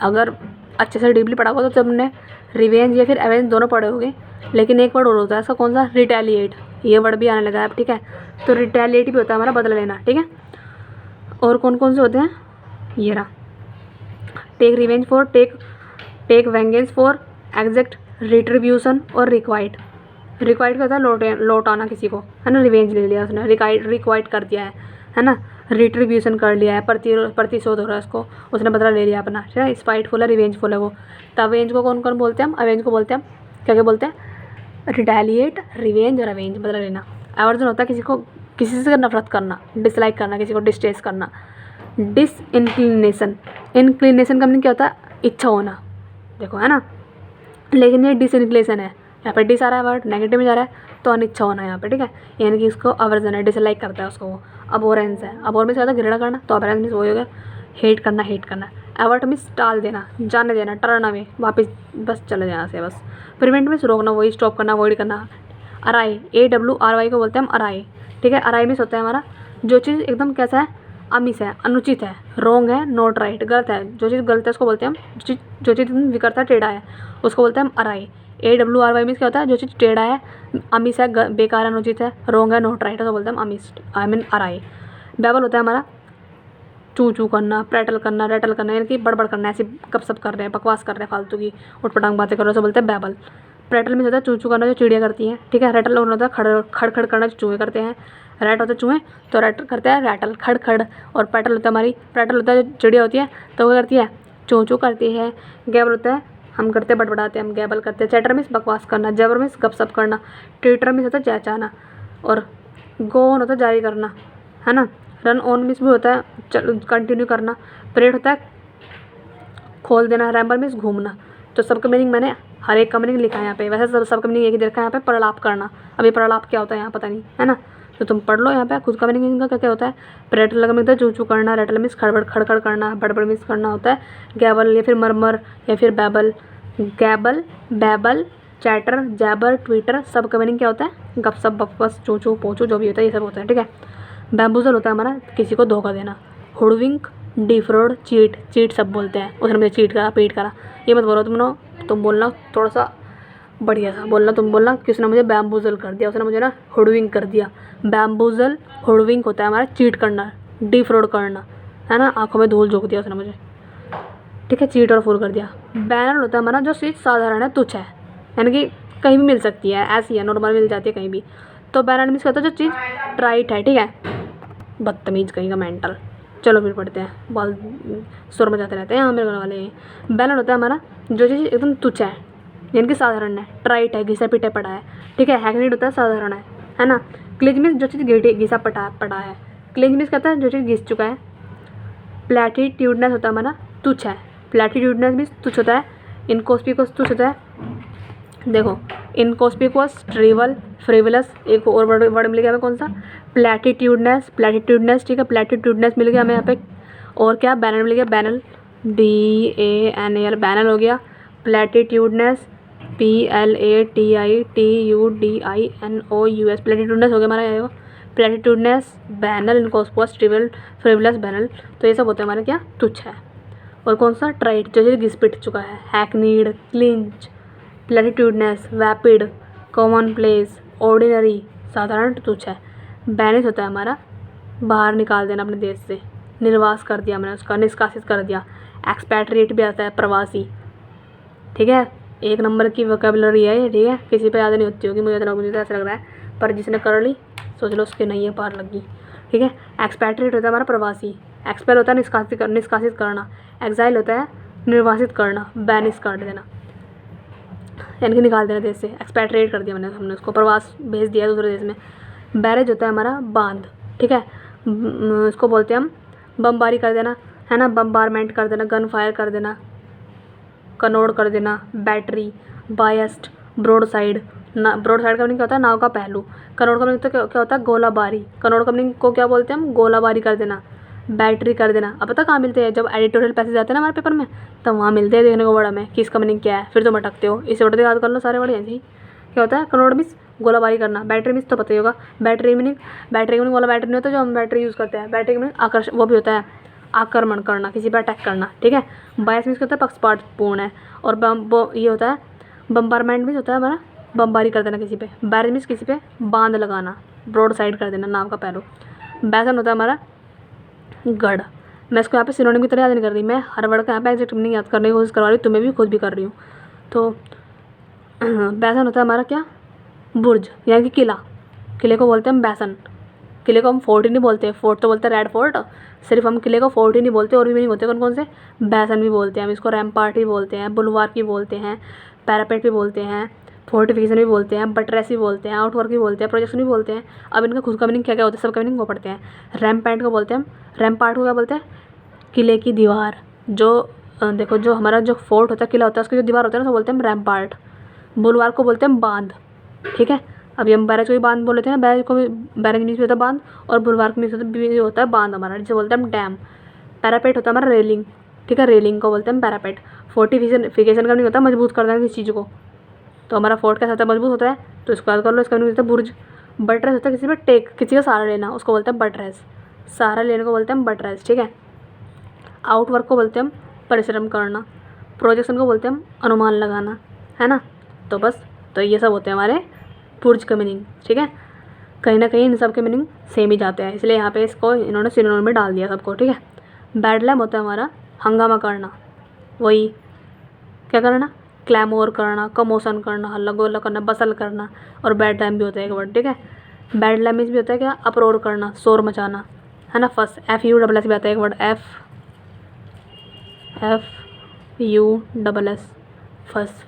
अगर अच्छे से डीपली पढ़ा होगा तो तुमने रिवेंज या फिर एवेंज दोनों पढ़े होंगे। लेकिन एक वर्ड और होता है इसका, कौन सा, रिटेलिएट, ये वर्ड भी आने लगा है अब, ठीक है। तो रिटेलिएट भी होता है हमारा बदला लेना, ठीक है। और कौन कौन से होते हैं, ये रहा, take revenge for, take vengeance for, exact, retribution और रिक्वाइट। रिक्वाइट का होता है लौटाना किसी को, है ना, रिवेंज ले लिया उसने, रिक्वाइट कर दिया है ना, रिट्रीब्यूशन कर लिया है, प्रतिशोध हो रहा है उसको, उसने बदला ले लिया अपना, ठीक है। स्पाइटफुल है, रिवेंजफुल है वो। तो अवेंज को कौन कौन बोलते हैं हम, अवेंज को बोलते हैं हम क्या क्या बोलते हैं, रिटेलिएट, रिवेंज और अवेंज, बदला लेना। एवर्जन होता है किसी से नफरत करना, डिसलाइक करना, किसी को डिस्टेस्ट करना। डिसइंक्लिनेशन, इंक्लिनेशन का मीनिंग क्या होता है, इच्छा होना, देखो है ना, लेकिन ये डिसइंक्लिनेशन है, यहाँ पे डिस आ रहा है वर्ड, नेगेटिव में जा रहा है, तो अनिच्छा होना है यहाँ पे, ठीक है। यानी कि इसको अवर्जन है, डिसलाइक करता है उसको वो। अबोरेंस है, अबोर में से होता है घृणा करना, तो अबोरेंस मीन्स वही हो गया हेट करना। एवर्ट मीन्स टाल देना, जाने देना, टर्न अवे, वापस बस चले जाना से बस। प्रिवेंट मीन्स रोकना, वही स्टॉप करना, अवॉइड करना। अराई, AWRY को बोलते हैं हम अराई, ठीक है। अराई मीन्स होता है हमारा जो चीज़ एकदम कैसा है, अमिस है, अनुचित है, रॉन्ग है, नॉट राइट, गलत है, जो चीज़ गलत है उसको बोलते हैं हम, जो चीज़ विकर्ता टेढ़ा है उसको बोलते हैं हम अराई। AWRY मीन्स क्या होता है, जो चीज़ टेढ़ा है, अमिस है, बेकार है, अनुचित है, रॉन्ग है, नॉट राइट है, तो बोलते हैं हम अमिस, आई मीन अराई। बैबल होता है हमारा चू चू करना, रैटल करना, यानी कि बड़बड़ करना, ऐसी गपशप कर रहे हैं, बकवास कर रहे हैं, फालतू की उटपटांग बातें कर रहे हैं, उसे बोलते हैं बैबल। प्रेटल में होता है चू चू करना, जो चिड़िया करती हैं, ठीक है। रैटल होता है खड़ खड़ करना, जो चूहे करते हैं। रैट होता है चूहे, तो रैट करते हैं रैटल, खड़ खड़। और पैटल होता है हमारी, पैटल होता है जो चिड़िया होती है, तो वो करती है चू चू करती है। गैबल होता है हम करते हैं बड़बड़ाते हैं, हम गैबल करते हैं। चैटर मीन्स बकवास करना, जबर मीन्स गपशप करना। ट्विटर मीन्स होता है चहचहाना। और गो ऑन होता है जारी करना, है ना। रन ऑन मीन्स भी होता है कंटिन्यू करना। परेड होता है खोल देना। रैम्बल मीन्स घूमना। तो सबका मीनिंग मैंने हर एक का मीनिंग लिखा है यहाँ पे, वैसे सबका मीनिंग एक ही देखा है यहाँ पे, प्रलाप करना। अभी प्रलाप क्या होता है यहाँ पता नहीं, है ना, तो तुम पढ़ लो यहाँ पे खुद का मीनिंग इनका क्या क्या होता है। रेटल का मीनिंग होता है चू चू करना, रेटल मीन्स खड़बड़ खड़खड़ करना, बड़बड़ मीन्स करना होता है। गैबल या फिर मरमर या फिर babble, gabble, babble, chatter, jabber, twitter, सब का मीनिंग क्या होता है, गपशप, बकवास, चू चू पोचू, जो भी होता है ये सब होता है, ठीक है। बैम्बूजल होता है हमारा किसी को धोखा देना। हुडविंक, डिफ्रॉड, चीट सब बोलते हैं, उसने मुझे चीट करा, पीट करा, ये मत बोलो तुम बोलना थोड़ा सा बढ़िया सा बोलना, तुम बोलना कि उसने मुझे बैम्बूजल कर दिया, उसने मुझे ना हुडविंक कर दिया। बैम्बूजल, हुडविंक होता है हमारा चीट करना, डिफ्रॉड करना, है ना, आंखों में धूल झोंक दिया उसने मुझे, ठीक है, चीट और फूल कर दिया। बैनर होता है हमारा जो चीज़ साधारण है, तुच्छ है, यानी कि कहीं भी मिल सकती है, ऐसी है, नॉर्मल मिल जाती है कहीं भी। तो बैनर मीन्स होता है जो चीज़ राइट है, ठीक है, बदतमीज कहीं का मेंटल। चलो फिर पढ़ते हैं, बहुत शोर मचाते रहते हैं यहाँ मेरे घर वाले। बैनर होता है हमारा जो चीज़ एकदम तुच्छ है, यानी कि साधारण है, ट्राइट है, घिसा पिटा पड़ा है, ठीक है। हैकनीड होता है साधारण है ना। क्लिंच मीन्स जो चीज़ घिसा पड़ा है। क्लिंच मीन्स कहता है जो चीज़ घिस चुका है। प्लेटिट्यूडनेस होता है हमारा तुच्छ है, प्लेटिट्यूडनेस मीन्स तुच्छ होता है। इनकॉस्पिकस तुच्छ होता है, देखो इनकॉस्पिकस, ट्रिवल, फ्रिवलस, एक और वर्ड मिल गया हमें कौन सा, प्लेटिट्यूडनेस, ठीक है, प्लेटिट्यूडनेस मिल गया हमें यहाँ पे। और क्या, बैनल मिल गया, बैनल, BANAL, बैनल हो गया। प्लेटिट्यूडनेस, PLATITUDINOUS, प्लेटिट्यूडनेस हो गया हमारा ये, प्लेटिट्यूडनेस, बैनल, इनकॉस्पिकस, ट्रिवल, फ्रिवलस, बैनल, तो ये सब होते हैं हमारे क्या, तुच्छ है। और कौन सा, ट्राइट, जो घिस पिट चुका है। Hackneyed, clinch, platitudeness, vapid, common place, ordinary, साधारण, तुच्छ है। बैनिश होता है हमारा बाहर निकाल देना अपने देश से, निर्वास कर दिया मैंने उसका, निष्कासित कर दिया। एक्सपैट्रिएट भी आता है, प्रवासी, ठीक है। एक नंबर की वोकैबुलरी है ये, ठीक है, किसी पे याद नहीं होती होगी, मुझे ऐसा लग रहा है, पर जिसने कर ली सोच लो उसके नहीं है पार लगी, ठीक है। एक्सपैट्रिएट होता है हमारा प्रवासी। एक्सपेल होता है निष्कासित करना। एग्जाइल होता है निर्वासित करना, बैनिश कर देना, यानी कि निकाल देना देश से, एक्सपैट्रिएट कर दिया हमने उसको, प्रवास भेज दिया दूसरे देश में। बैरेज होता है हमारा बांध, ठीक है, इसको बोलते हैं हम बमबारी कर देना, है ना, बम्बारमेंट कर देना, गन फायर कर देना, कनोड कर देना, बैटरी, बायस्ड, ब्रॉड साइड का मीनिंग क्या होता है, नाव का पहलू। कनोड का मीनिंग तो क्या होता है, गोलाबारी। कनोड का मीनिंग को क्या बोलते हैं हम, गोलाबारी कर देना, बैटरी कर देना। अब पता कहाँ मिलते हैं, जब एडिटोरियल पैसेज आते हैं ना हमारे पेपर में, तब वहाँ मिलते हैं देखने को वर्ड में कि इसका मीनिंग क्या है, फिर तुम अटकते हो। इसे वर्ड याद कर लो सारे वर्ड ऐसे ही। क्या होता है, कनोड मीन्स गोलाबारी करना, बैटरी मीन्स तो पता ही होगा, बैटरी मीनिंग वाला बैटरी नहीं होता जो हम बैटरी यूज़ करते हैं, बैटरी मीनिंग आकर्षण, वो भी होता है आक्रमण करना, किसी पर अटैक करना, ठीक है। बायस मीन्स होता है पक्षपातपूर्ण है। और ये होता है बम्बारमेंट मीन्स होता है हमारा बमबारी कर देना किसी पे। बैरेज मीन्स किसी पे बांध लगाना, ब्रॉड साइड कर देना नाव का पहलू। बैसन होता है हमारा गढ़। मैं इसको यहाँ पे सिनोनिम की तरह याद नहीं कर रही, मैं हर वर्ड का यहाँ पे एग्जैक्ट मीनिंग याद करने की कोशिश करवा रही हूँ, तुम्हें भी खुद भी कर रही हूँ। तो बैसन होता है हमारा क्या, बुर्ज यानी कि किला। किले को बोलते हैं हम बैसन। किले को हम फोर्ट ही नहीं बोलते, फोर्ट तो बोलते हैं रेड फोर्ट, सिर्फ हम किले को फोर्ट ही नहीं बोलते, और भी मीनिंग होते हैं कौन कौन से, बैसन भी बोलते हैं हम इसको, रैम्पार्ट भी बोलते हैं, बुलवार भी बोलते हैं, पैरापेट भी बोलते हैं, फोर्टिफिकेशन भी बोलते हैं, बटरेस भी बोलते हैं, आउटवर्क भी बोलते हैं, प्रोजेक्शन भी बोलते हैं। अब इनका खुद का मीनिंग क्या क्या होता है, सब का मीनिंग वो पढ़ते हैं। रैम्पार्ट को बोलते हैं हम, रैम्पार्ट को क्या बोलते हैं, किले की दीवार। जो देखो जो हमारा जो फोर्ट होता है, किला होता है, उसकी जो दीवार होता है ना, उसको बोलते हैं हम रैम्पार्ट। बुलवार को बोलते हैं बांध, ठीक है। अभी हम बैरेज को भी बांध बोले थे ना, बैरेज को भी, बैरेज मीन्स भी होता है बांध, और बुलवार का मीन्स होता है बांध हमारा, जिसे बोलते हैं हम डैम। पैरापेट होता है हमारा रेलिंग, ठीक है, रेलिंग को बोलते हैं हम पैरापेट। फोर्टिफिकेशन का मीनिंग होता है मजबूत करना किसी चीज़ को, तो हमारा फोर्ट कैसा होता है, मजबूत होता है, तो इसको याद कर लो, इसका मीनिंग होता है बुर्ज। बटरेस होता है किसी पर टेक, किसी का सहारा लेना, उसको बोलते हैं बटरेस। सहारा लेने को बोलते हैं हम बटरेस, ठीक है। आउटवर्क को बोलते हैं हम परिश्रम करना। प्रोजेक्शन को बोलते हैं हम अनुमान लगाना, है ना। तो बस, तो ये सब होते हैं हमारे बुर्ज का मीनिंग, ठीक है। कहीं ना कहीं इन सब के मीनिंग सेम ही जाते हैं, इसलिए यहाँ पे इसको इन्होंने सिनोनिम में डाल दिया सबको, ठीक है। बैडलैम होता है हमारा हंगामा करना, वही क्या करना, क्लैमोर करना, कमोशन करना, हल्ला गोला करना, बसल करना। और बैड टाइम भी होता है एक वर्ड, ठीक है। बैडलैम मीन्स भी होता है क्या, अपरोर करना, शोर मचाना, है ना। फस FUSS भी आता है एक वर्ड, FUSS।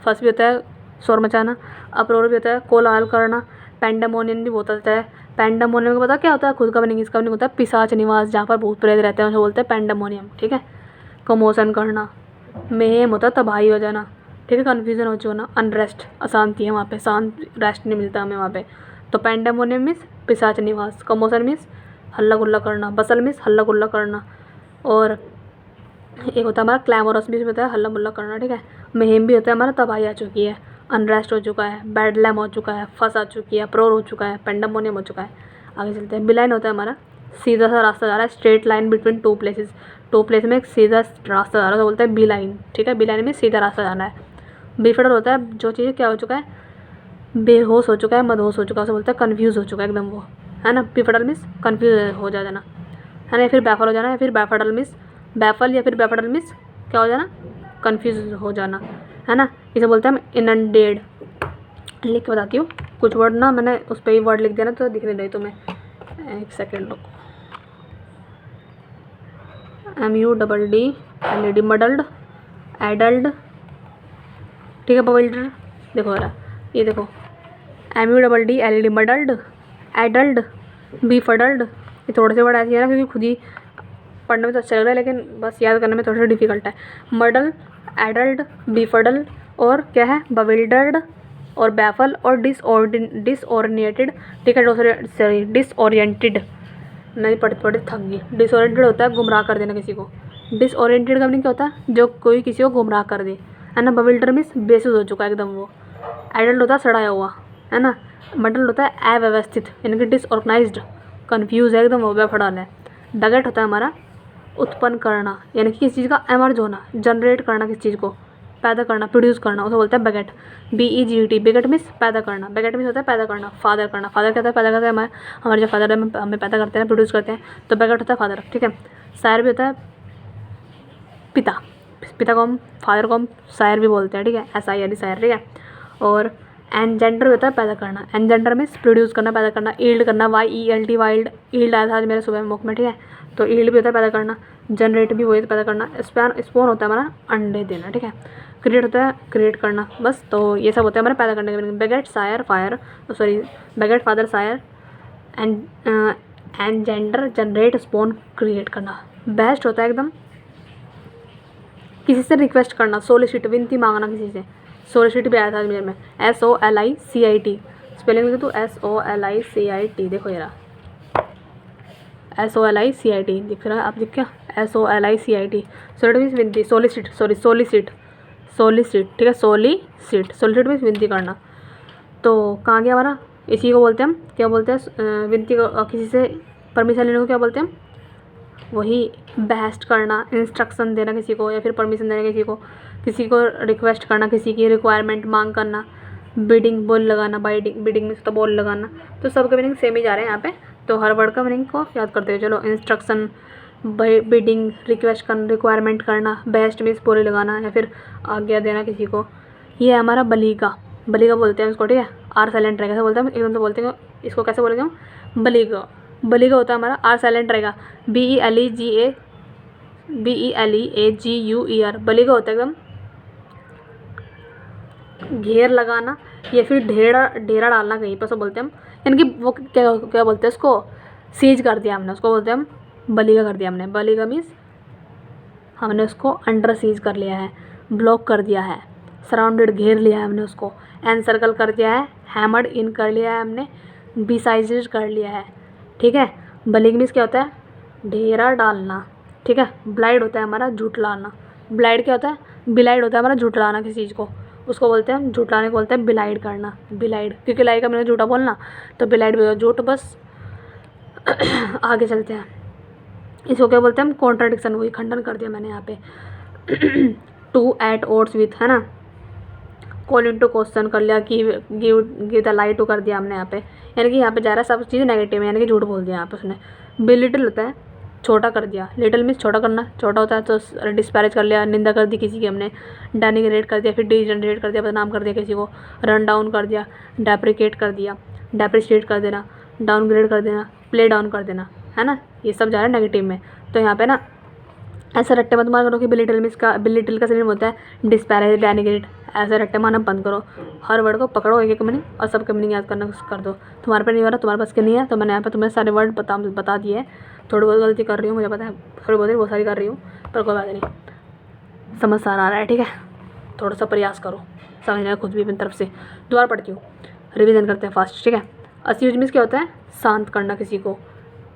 फस भी होता है शोर मचाना, अपरोर भी होता है कोलाहल करना, पैंडेमोनियम भी होता है। पैंडेमोनियम को पता क्या होता है, खुद का मीनिंग, इसका मीनिंग होता है पिशाच निवास, जहाँ पर भूत प्रेत रहते हैं उसे बोलते हैं पैंडेमोनियम, ठीक है। कमोशन करना, मेहेम होता है तबाही हो जाना, ठीक है। कन्फ्यूजन हो जाना, अनरेस्ट, अशांति है वहाँ पे, शांत रेस्ट नहीं मिलता हमें वहाँ पे। तो पैंडेमोनियम मीन्स पिशाच निवास, कमोशन मीन्स हल्ला गुल्ला करना, बसल मीन्स हल्ला गुल्ला करना, और एक होता है हमारा क्लैमोरस भी होता है हल्ला मुल्ला करना, ठीक है। मुहिम भी होता है हमारा तबाही आ चुकी है, अनरेस्ट हो चुका है, बैडलैम हो चुका है, फंस आ चुकी है, प्रोर हो चुका है, पेंडेमोनियम हो चुका है। आगे चलते हैं। बिलाइन होता है हमारा सीधा सा रास्ता जा रहा है, straight line between two places. Two place में एक सीधा रास्ता जा रहा है तो बोलते हैं बी लाइन, ठीक है। बी लाइन में सीधा रास्ता जाना है। बेफिक्र होता है जो चीज़ क्या हो चुका है, बेहोश हो चुका है, मदहोश हो चुका है, उसे बोलते हैं कन्फ्यूज़ हो चुका है एकदम वो, है ना। बेफिक्र मीन्स कन्फ्यूज हो जाना, है ना, या फिर बैफल हो जाना, या फिर बैफडल मीन्स बैफल, या फिर बैफडल मीन्स क्या हो जाना, कन्फ्यूज हो जाना, है ना। इसे बोलते हैं हम इनंडेड। लिख के बताती हूँ कुछ वर्ड ना, मैंने उस पर ही वर्ड लिख दिया ना तो दिख नहीं रही तुम्हें, एक सेकेंड रुको। MUDD मडल्ड, एडल्ड, ठीक है। बविल्डर देखो रहा, ये देखो MUDD मडल्ड, एडल्ड, बीफडल्ड। ये थोड़े से वर्ड ऐसे है ना क्योंकि खुद ही पढ़ने में तो अच्छा लग रहा है लेकिन बस याद करने में थोड़ा सा डिफिकल्ट है। मडल, एडल्ट, बीफडल और क्या है, बविल्डर्ड और बैफल और डिसओरिएंटेड, ठीक है। सॉरी डिसओरिएंटेड, नहीं पढ़ते पढ़ते थक गई। डिसओरिएंटेड होता है गुमराह कर देना किसी को। डिसओरिएंटेड का मीनिंग क्या होता है, जो कोई किसी को गुमराह कर दे, है ना। बविल्डर मीन्स बेसुध हो चुका है एकदम वो। एडल्ट होता है सड़ाया हुआ, है ना। मडल होता है अव्यवस्थित यानी कि डिसऑर्गेनाइज्ड, कन्फ्यूज है एकदम वो, बेफड़ाल है। बैगेट होता है हमारा उत्पन्न करना यानी कि किसी चीज़ का एमर्ज होना, जनरेट करना, किसी चीज़ को पैदा करना, प्रोड्यूस करना, उसे बोलते हैं बैगेट। BEGET, बैगेट मीन्स पैदा करना। बैगेट मीन्स होता है पैदा करना। फादर करना, फादर कहता है पैदा करता है, हमारे जो फादर है हमें पैदा करते हैं, प्रोड्यूस करते हैं, तो बैगेट होता है फादर, ठीक है। शायर भी होता है पिता, पिता को हम, फादर को हम शायर भी बोलते हैं, ठीक है, SIR शायर, ठीक है। और एनजेंडर होता है पैदा करना। एनजेंडर मीन्स प्रोड्यूस करना, पैदा करना। ईल्ड करना, YELD वाइल्ड, ईल्ड आया था आज मेरे सुबह मुख में, ठीक है, तो ईल्ड भी होता है पैदा करना। जनरेट भी वही पैदा करना। स्पोन होता है हमारा अंडे देना, ठीक है। क्रिएट होता है क्रिएट करना, बस। तो ये सब होता है हमारे पैदा करने के। बैगेट, शायर, फायर, सॉरी बैगेट, फादर, शायर, एनजेंडर, जनरेट, स्पोन, क्रिएट करना। बेस्ट होता है एकदम किसी से रिक्वेस्ट करना, सोलिसिट, विनती मांगना किसी से। सोलिसिट भी आया था मेरे में, SOLICIT, स्पेलिंग लिख तो SOLICIT, देखो ये रहा SOLICIT, दिख रहा है आप, दिख क्या, SOLICIT। सोलिट मीन्स विनती, सोलिसिट, सॉरी सोलिसिट, ठीक है, सोलिसिट मीन्स विनती करना। तो कहाँ गया हमारा, इसी को बोलते हैं हम, क्या बोलते हैं, विनती को, किसी से परमिशन लेने को क्या बोलते हैं हम, वही बेस्ट करना, इंस्ट्रक्शन देना किसी को, या फिर परमिशन देना किसी को रिक्वेस्ट करना, किसी की रिक्वायरमेंट मांग करना, बिडिंग बॉल लगाना, बाइडिंग बिडिंग मीन्स तो बॉल लगाना, तो सबके मीनिंग सेम ही जा रहे हैं यहाँ पे। तो हर वर्ड का मीनिंग को याद करते हुए चलो। इंस्ट्रक्शन, बिडिंग, रिक्वेस्ट करना, रिक्वायरमेंट करना, बेस्ट मीन्स बोली लगाना या फिर आज्ञा देना किसी को। ये है हमारा बलीगा, बलीगा बोलते हैं इसको, ठीक है। आर साइलेंट रहेगा, कैसे बोलते हैं एकदम से बोलते हैं इसको, कैसे बोलेंगे हम, बलीगा। बलीगा होता है हमारा, आर साइलेंट रहेगा, BELEGUER, बलीगा होता है एकदम। घेर लगाना या फिर ढेरा डालना कहीं पर, उसको बोलते हैं हम, यानी कि वो क्या क्या बोलते हैं उसको, सीज कर दिया हमने, उसको बोलते हैं हम बलीगा कर दिया हमने। बलीगा मीन्स हमने उसको अंडर सीज कर लिया है, ब्लॉक कर दिया है, सराउंडेड घेर लिया है हमने उसको, एनसर्कल कर दिया है, हैमर्ड इन कर लिया है हमने, बिसाइजेड कर लिया है, ठीक है। बलीग मीन्स क्या होता है, ढेरा डालना, ठीक है। ब्लाइड होता है हमारा झुठलाना, ब्लाइड क्या होता है, बिलाइड होता है हमारा झुठलाना किसी चीज़ को, उसको बोलते हैं हम, झुठलाने को बोलते हैं बिलाइड करना, बिलाइड, क्योंकि लाई का मैंने झूठा बोलना, तो बिलाइड भी झूठ बस। आगे चलते हैं, इसको क्या बोलते हैं हम, कॉन्ट्राडिक्शन, वही खंडन कर दिया मैंने यहाँ पे। टू एट ओट्स विथ, है ना, कॉल इन टू क्वेश्चन कर लिया, गिव द लाई टू कर दिया हमने यहाँ पे, यानी कि यहाँ पे जा रहा है सब चीज़ नेगेटिव है, यानी कि झूठ बोल दिया यहाँ पे उसने। बिलिटल होता है छोटा कर दिया, लिटिल मीन्स छोटा करना, छोटा होता है तो डिस्पैरेज कर लिया, निंदा कर दी किसी की हमने, डेनिग्रेट कर दिया, फिर डिजनरेट कर दिया, बदनाम कर दिया किसी को, रन डाउन कर दिया, डेप्रिकेट कर दिया, डेप्रिशिएट कर देना, डाउनग्रेड कर देना, प्ले डाउन कर देना, है ना, ये सब जा रहा है नेगेटिव में। तो यहाँ पे ना ऐसे रट्टे मत मार करो कि बिलिटल मीन्स का, बिलिटल का सिनोनिम होता है डिस्पैरेज, डेनिग्रेट, ऐसे रट्टे मारना बंद करो, हर वर्ड को पकड़ो एक एक मीनिंग और सबके मीनिंग याद करना कर दो। तुम्हारे पे नहीं हो रहा, तुम्हारे पास के नहीं है, तो मैंने यहाँ पे तुम्हें सारे वर्ड बता दिए हैं। थोड़ी बहुत गलती कर रही हूँ, मुझे पता है, थोड़ी बहुत सारी कर रही हूँ, पर कोई बात नहीं, समझ आ रहा है, ठीक है। थोड़ा सा प्रयास करो समझने का खुद भी अपनी तरफ से। दोबारा पढ़ती हूँ, रिविज़न करते हैं फास्ट, ठीक है। अस्यूज मीन्स क्या होता है, शांत करना किसी को,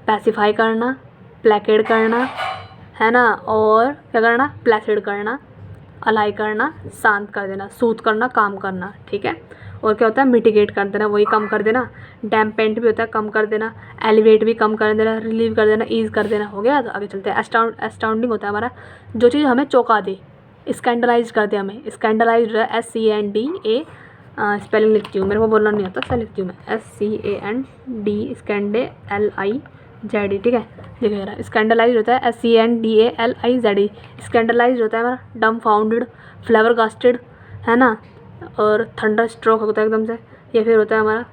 पैसिफाई करना, प्लेकेड करना, है ना, और क्या करना, प्लेसिड करना, अलाई करना, शांत कर देना, सूथ करना, काम करना, ठीक है। और क्या होता है, मिटिगेट कर देना, वही कम कर देना, डैम्पेंट भी होता है कम कर देना, एलिवेट भी कम कर देना, रिलीव कर देना, ईज कर देना, हो गया। तो आगे चलते हैं। एस्टाउंडिंग होता है हमारा जो चीज़ हमें चौंका दे, स्कैंडलाइज कर दे हमें, स्कैंडलाइज है SCANDA, स्पेलिंग लिखती हूँ, मेरे को बोलना नहीं आता, ऐसा लिखती हूँ मैं, SCAND, स्कैंडे LIZD, ठीक है। देखिए रहा, स्कैंडलाइज होता है SCANDALIZD, स्कैंडलाइज होता है हमारा डम फाउंडेड, फ्लेवरगास्टेड, है ना, और थंडर स्ट्रोक होता है एकदम से, या फिर होता है हमारा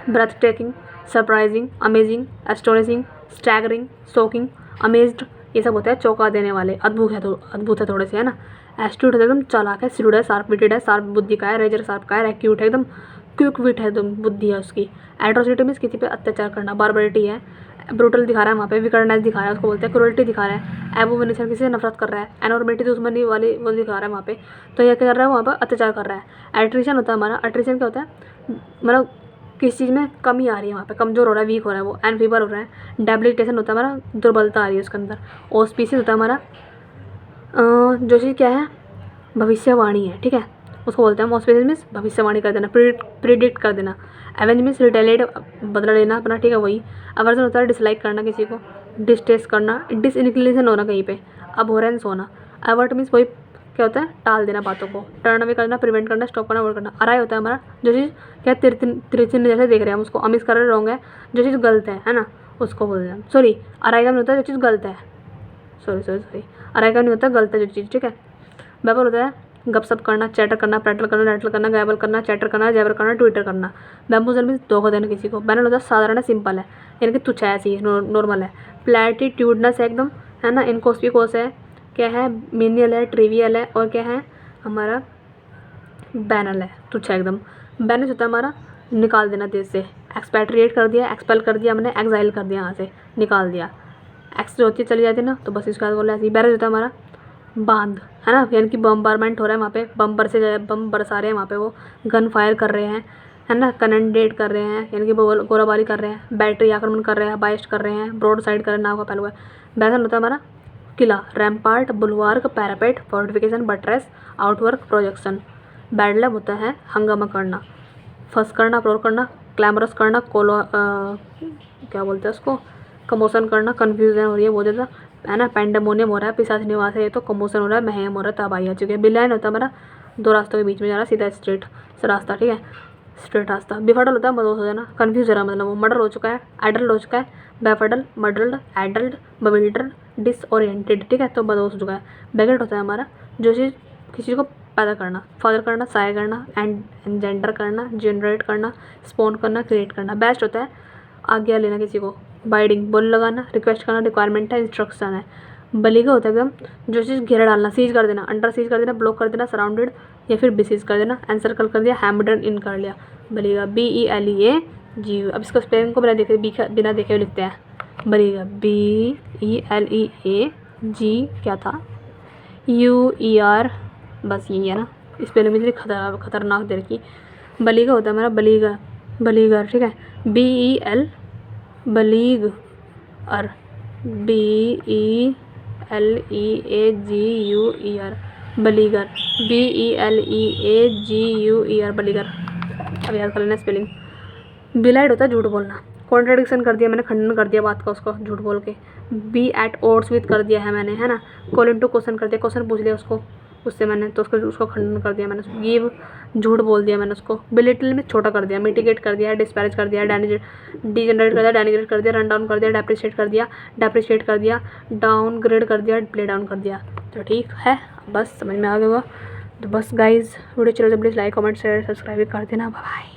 breath taking, surprising, amazing, astonishing, staggering, shocking, amazed, ये सब होता है चौंका देने वाले, अद्भुत है थोड़े से, है ना। एस्ट्यूट है एकदम चालाक है, श्रूड है, शार्प विटेड है, शार्प बुद्धि का है, रेजर शार्प का है, एक्यूट है एकदम क्विक विट है, एकदम बुद्धि है उसकी। एट्रोसिटी मीन्स किसी पे अत्याचार करना, बार्बरिटी है, ब्रूटल दिखा रहा है वहाँ पे, विकर्डनेस दिखा रहा है, उसको बोलते हैं क्रूरल्टी दिखा रहा है, एबोमिनेशन किसी से नफरत कर रहा है, एनॉर्मिटी दुश्मनी वाली वो दिखा रहा है वहाँ पे, तो ये क्या कर रहा है वहाँ पर, अत्याचार कर रहा है। एट्रिशन होता है हमारा, एट्रिशन क्या होता है, मतलब किस चीज़ में कमी आ रही है वहाँ पे, कमज़ोर हो रहा है, वीक हो रहा है वो, एंड फीवर हो रहा है। डेबिलिटेशन होता है हमारा, दुर्बलता आ रही है उसके अंदर। ऑस्पिशियस होता है हमारा जो चीज़ क्या है, भविष्यवाणी है, ठीक है, उसको बोलते हैं हम ऑस्पिशियस मीन्स भविष्यवाणी कर देना, प्रिडिक्ट कर देना। एवेंज मीन्स रिटेलिएट, बदला लेना अपना, ठीक है, वही। अवर्जन होता है डिसलाइक करना किसी को, डिस्टेस्ट करना, डिसइंक्लिनेशन होना कहीं पे, अबोरेंस होना। अवर्ट मीन्स वही क्या होता है, टाल देना बातों को, टर्न अवे करना, प्रिवेंट करना, स्टॉप करना, अवॉइड करना। अराई होता है हमारा जो चीज़ क्या तिरछिन जैसे देख रहे हैं हम उसको, अमिस कर रहे रॉन्ग है, जो चीज़ गलत है ना, उसको बोलते हैं। सॉरी, अराई का नहीं होता जो चीज़ गलत है, सॉरी, अराई का नहीं होता गलत है जो चीज़, ठीक है। बैबल होता है गपशप करना, चैटर करना, प्रैटल करना, रैटल करना, गैबल करना, चैटर करना, जैबर करना, ट्विटर करना। बैम्बूजल मीन्स धोखा देना किसी को। बैनल होता है साधारण है, सिंपल है, यानी कि तुच्छ है, ऐसी है, नॉर्मल है। प्लेटिट्यूडनस है एकदम, है ना, इनकॉस्पिकोस है, क्या है, मीनियल है, ट्रिवियल है, और क्या है हमारा बैनल है, तुच्छ है एकदम। बैनिश होता है हमारा निकाल देना देश से, एक्सपैट्रिएट कर दिया, एक्सपेल कर दिया हमने, एक्साइल कर दिया, यहाँ से निकाल दिया। एक्स जो होती है चली जाती है ना, तो बस इसका बोला ऐसे ही। बैरेज होता है हमारा बांध, है ना, यानी कि बम्बारमेंट हो रहा है वहाँ पे, बम बरसा रहे हैं वहाँ पे, वो गन फायर कर रहे हैं, है ना, कनेंडेट कर रहे हैं, यानी कि गोलाबारी कर रहे हैं, बैटरी आक्रमण कर रहे हैं, बाइस्ट कर रहे हैं, ब्रॉड साइड कर रहे हैं, नाव का पहलू है। बैसन होता है हमारा किला, rampart, bulwark, parapet, fortification, buttress, outwork, projection. Bedlam होता है हंगामा करना, फंस करना, अप्रोर करना, क्लैमरस करना, क्या बोलते हैं उसको, कमोशन करना, कन्फ्यूजन हो रही है बहुत ज़्यादा, है ना, पेंडेमोनियम हो रहा है, पिशाच निवास है, ये तो कमोशन हो रहा है, महम हो रहा है, तबाही आ चुकी है। बिलाइन होता है हमारा दो रास्तों के बीच में जाना, सीधा स्ट्रेट रास्ता, ठीक है, स्ट्रेट रास्ता। बेफडल होता है मदोस हो जाना, कन्फ्यूज हो रहा है, मतलब वो मर्डर हो चुका है, एडल्ट हो चुका है, बेफडल, मर्डल्ड, एडल्ट, बविल्डर, डिसओरिएंटेड, ठीक है, तो मदोस हो चुका है। बेगेट होता है हमारा जो चीज़ किसी चीज़ को पैदा करना, फादर करना, साय करना, एंजेंडर करना, जनरेट करना, स्पॉन करना, क्रिएट करना। बेस्ट होता है आज्ञा लेना किसी को, बाइडिंग, बोल लगाना, रिक्वेस्ट करना, रिक्वायरमेंट है, इंस्ट्रक्शन है। बलीगा होता है एकदम जो चीज़ घेरा डालना, सीज कर देना, अंडर सीज कर देना, ब्लॉक कर देना, सराउंडेड या फिर बिसीज कर देना, एनसर्कल कर दिया, हैमडन इन कर लिया। बलीगा BELEAG। अब इसको स्पेलिंग को बिना देखे हुए लिखते हैं। बलीगा BELEAG क्या था, UER, बस यही है ना, स्पेलिंग में इतनी खतरनाक दे रखी। बलीगा होता है हमारा बलीगा, बलीगर, ठीक है, BEL बलीग और BELEAGUER बलीगर, BELEAGUER बलीगर। अब याद कर लेना स्पेलिंग। बिलाइड होता है झूठ बोलना, कॉन्ट्राडिक्शन कर दिया मैंने, खंडन कर दिया बात का उसको झूठ बोल के। बी एट ओड्स विथ कर दिया है मैंने, है ना, कॉल इनटू क्वेश्चन कर दिया, क्वेश्चन पूछ लिया उससे मैंने, तो उसको खंडन कर दिया मैंने। गिव झूठ बोल दिया मैंने उसको। बिलिटल में छोटा कर दिया, मिटिगेट कर दिया, डिस्पैरेज कर दिया, डिजेनरेट कर दिया, डेनिग्रेट कर दिया, रन डाउन कर दिया, डेप्रिशिएट कर दिया, डाउन ग्रेड कर दिया, प्ले डाउन कर दिया। तो ठीक है, बस समझ में आ गया होगा। तो बस गाइज वीडियो चलो तो please like comment share subscribe कर देना। बाय।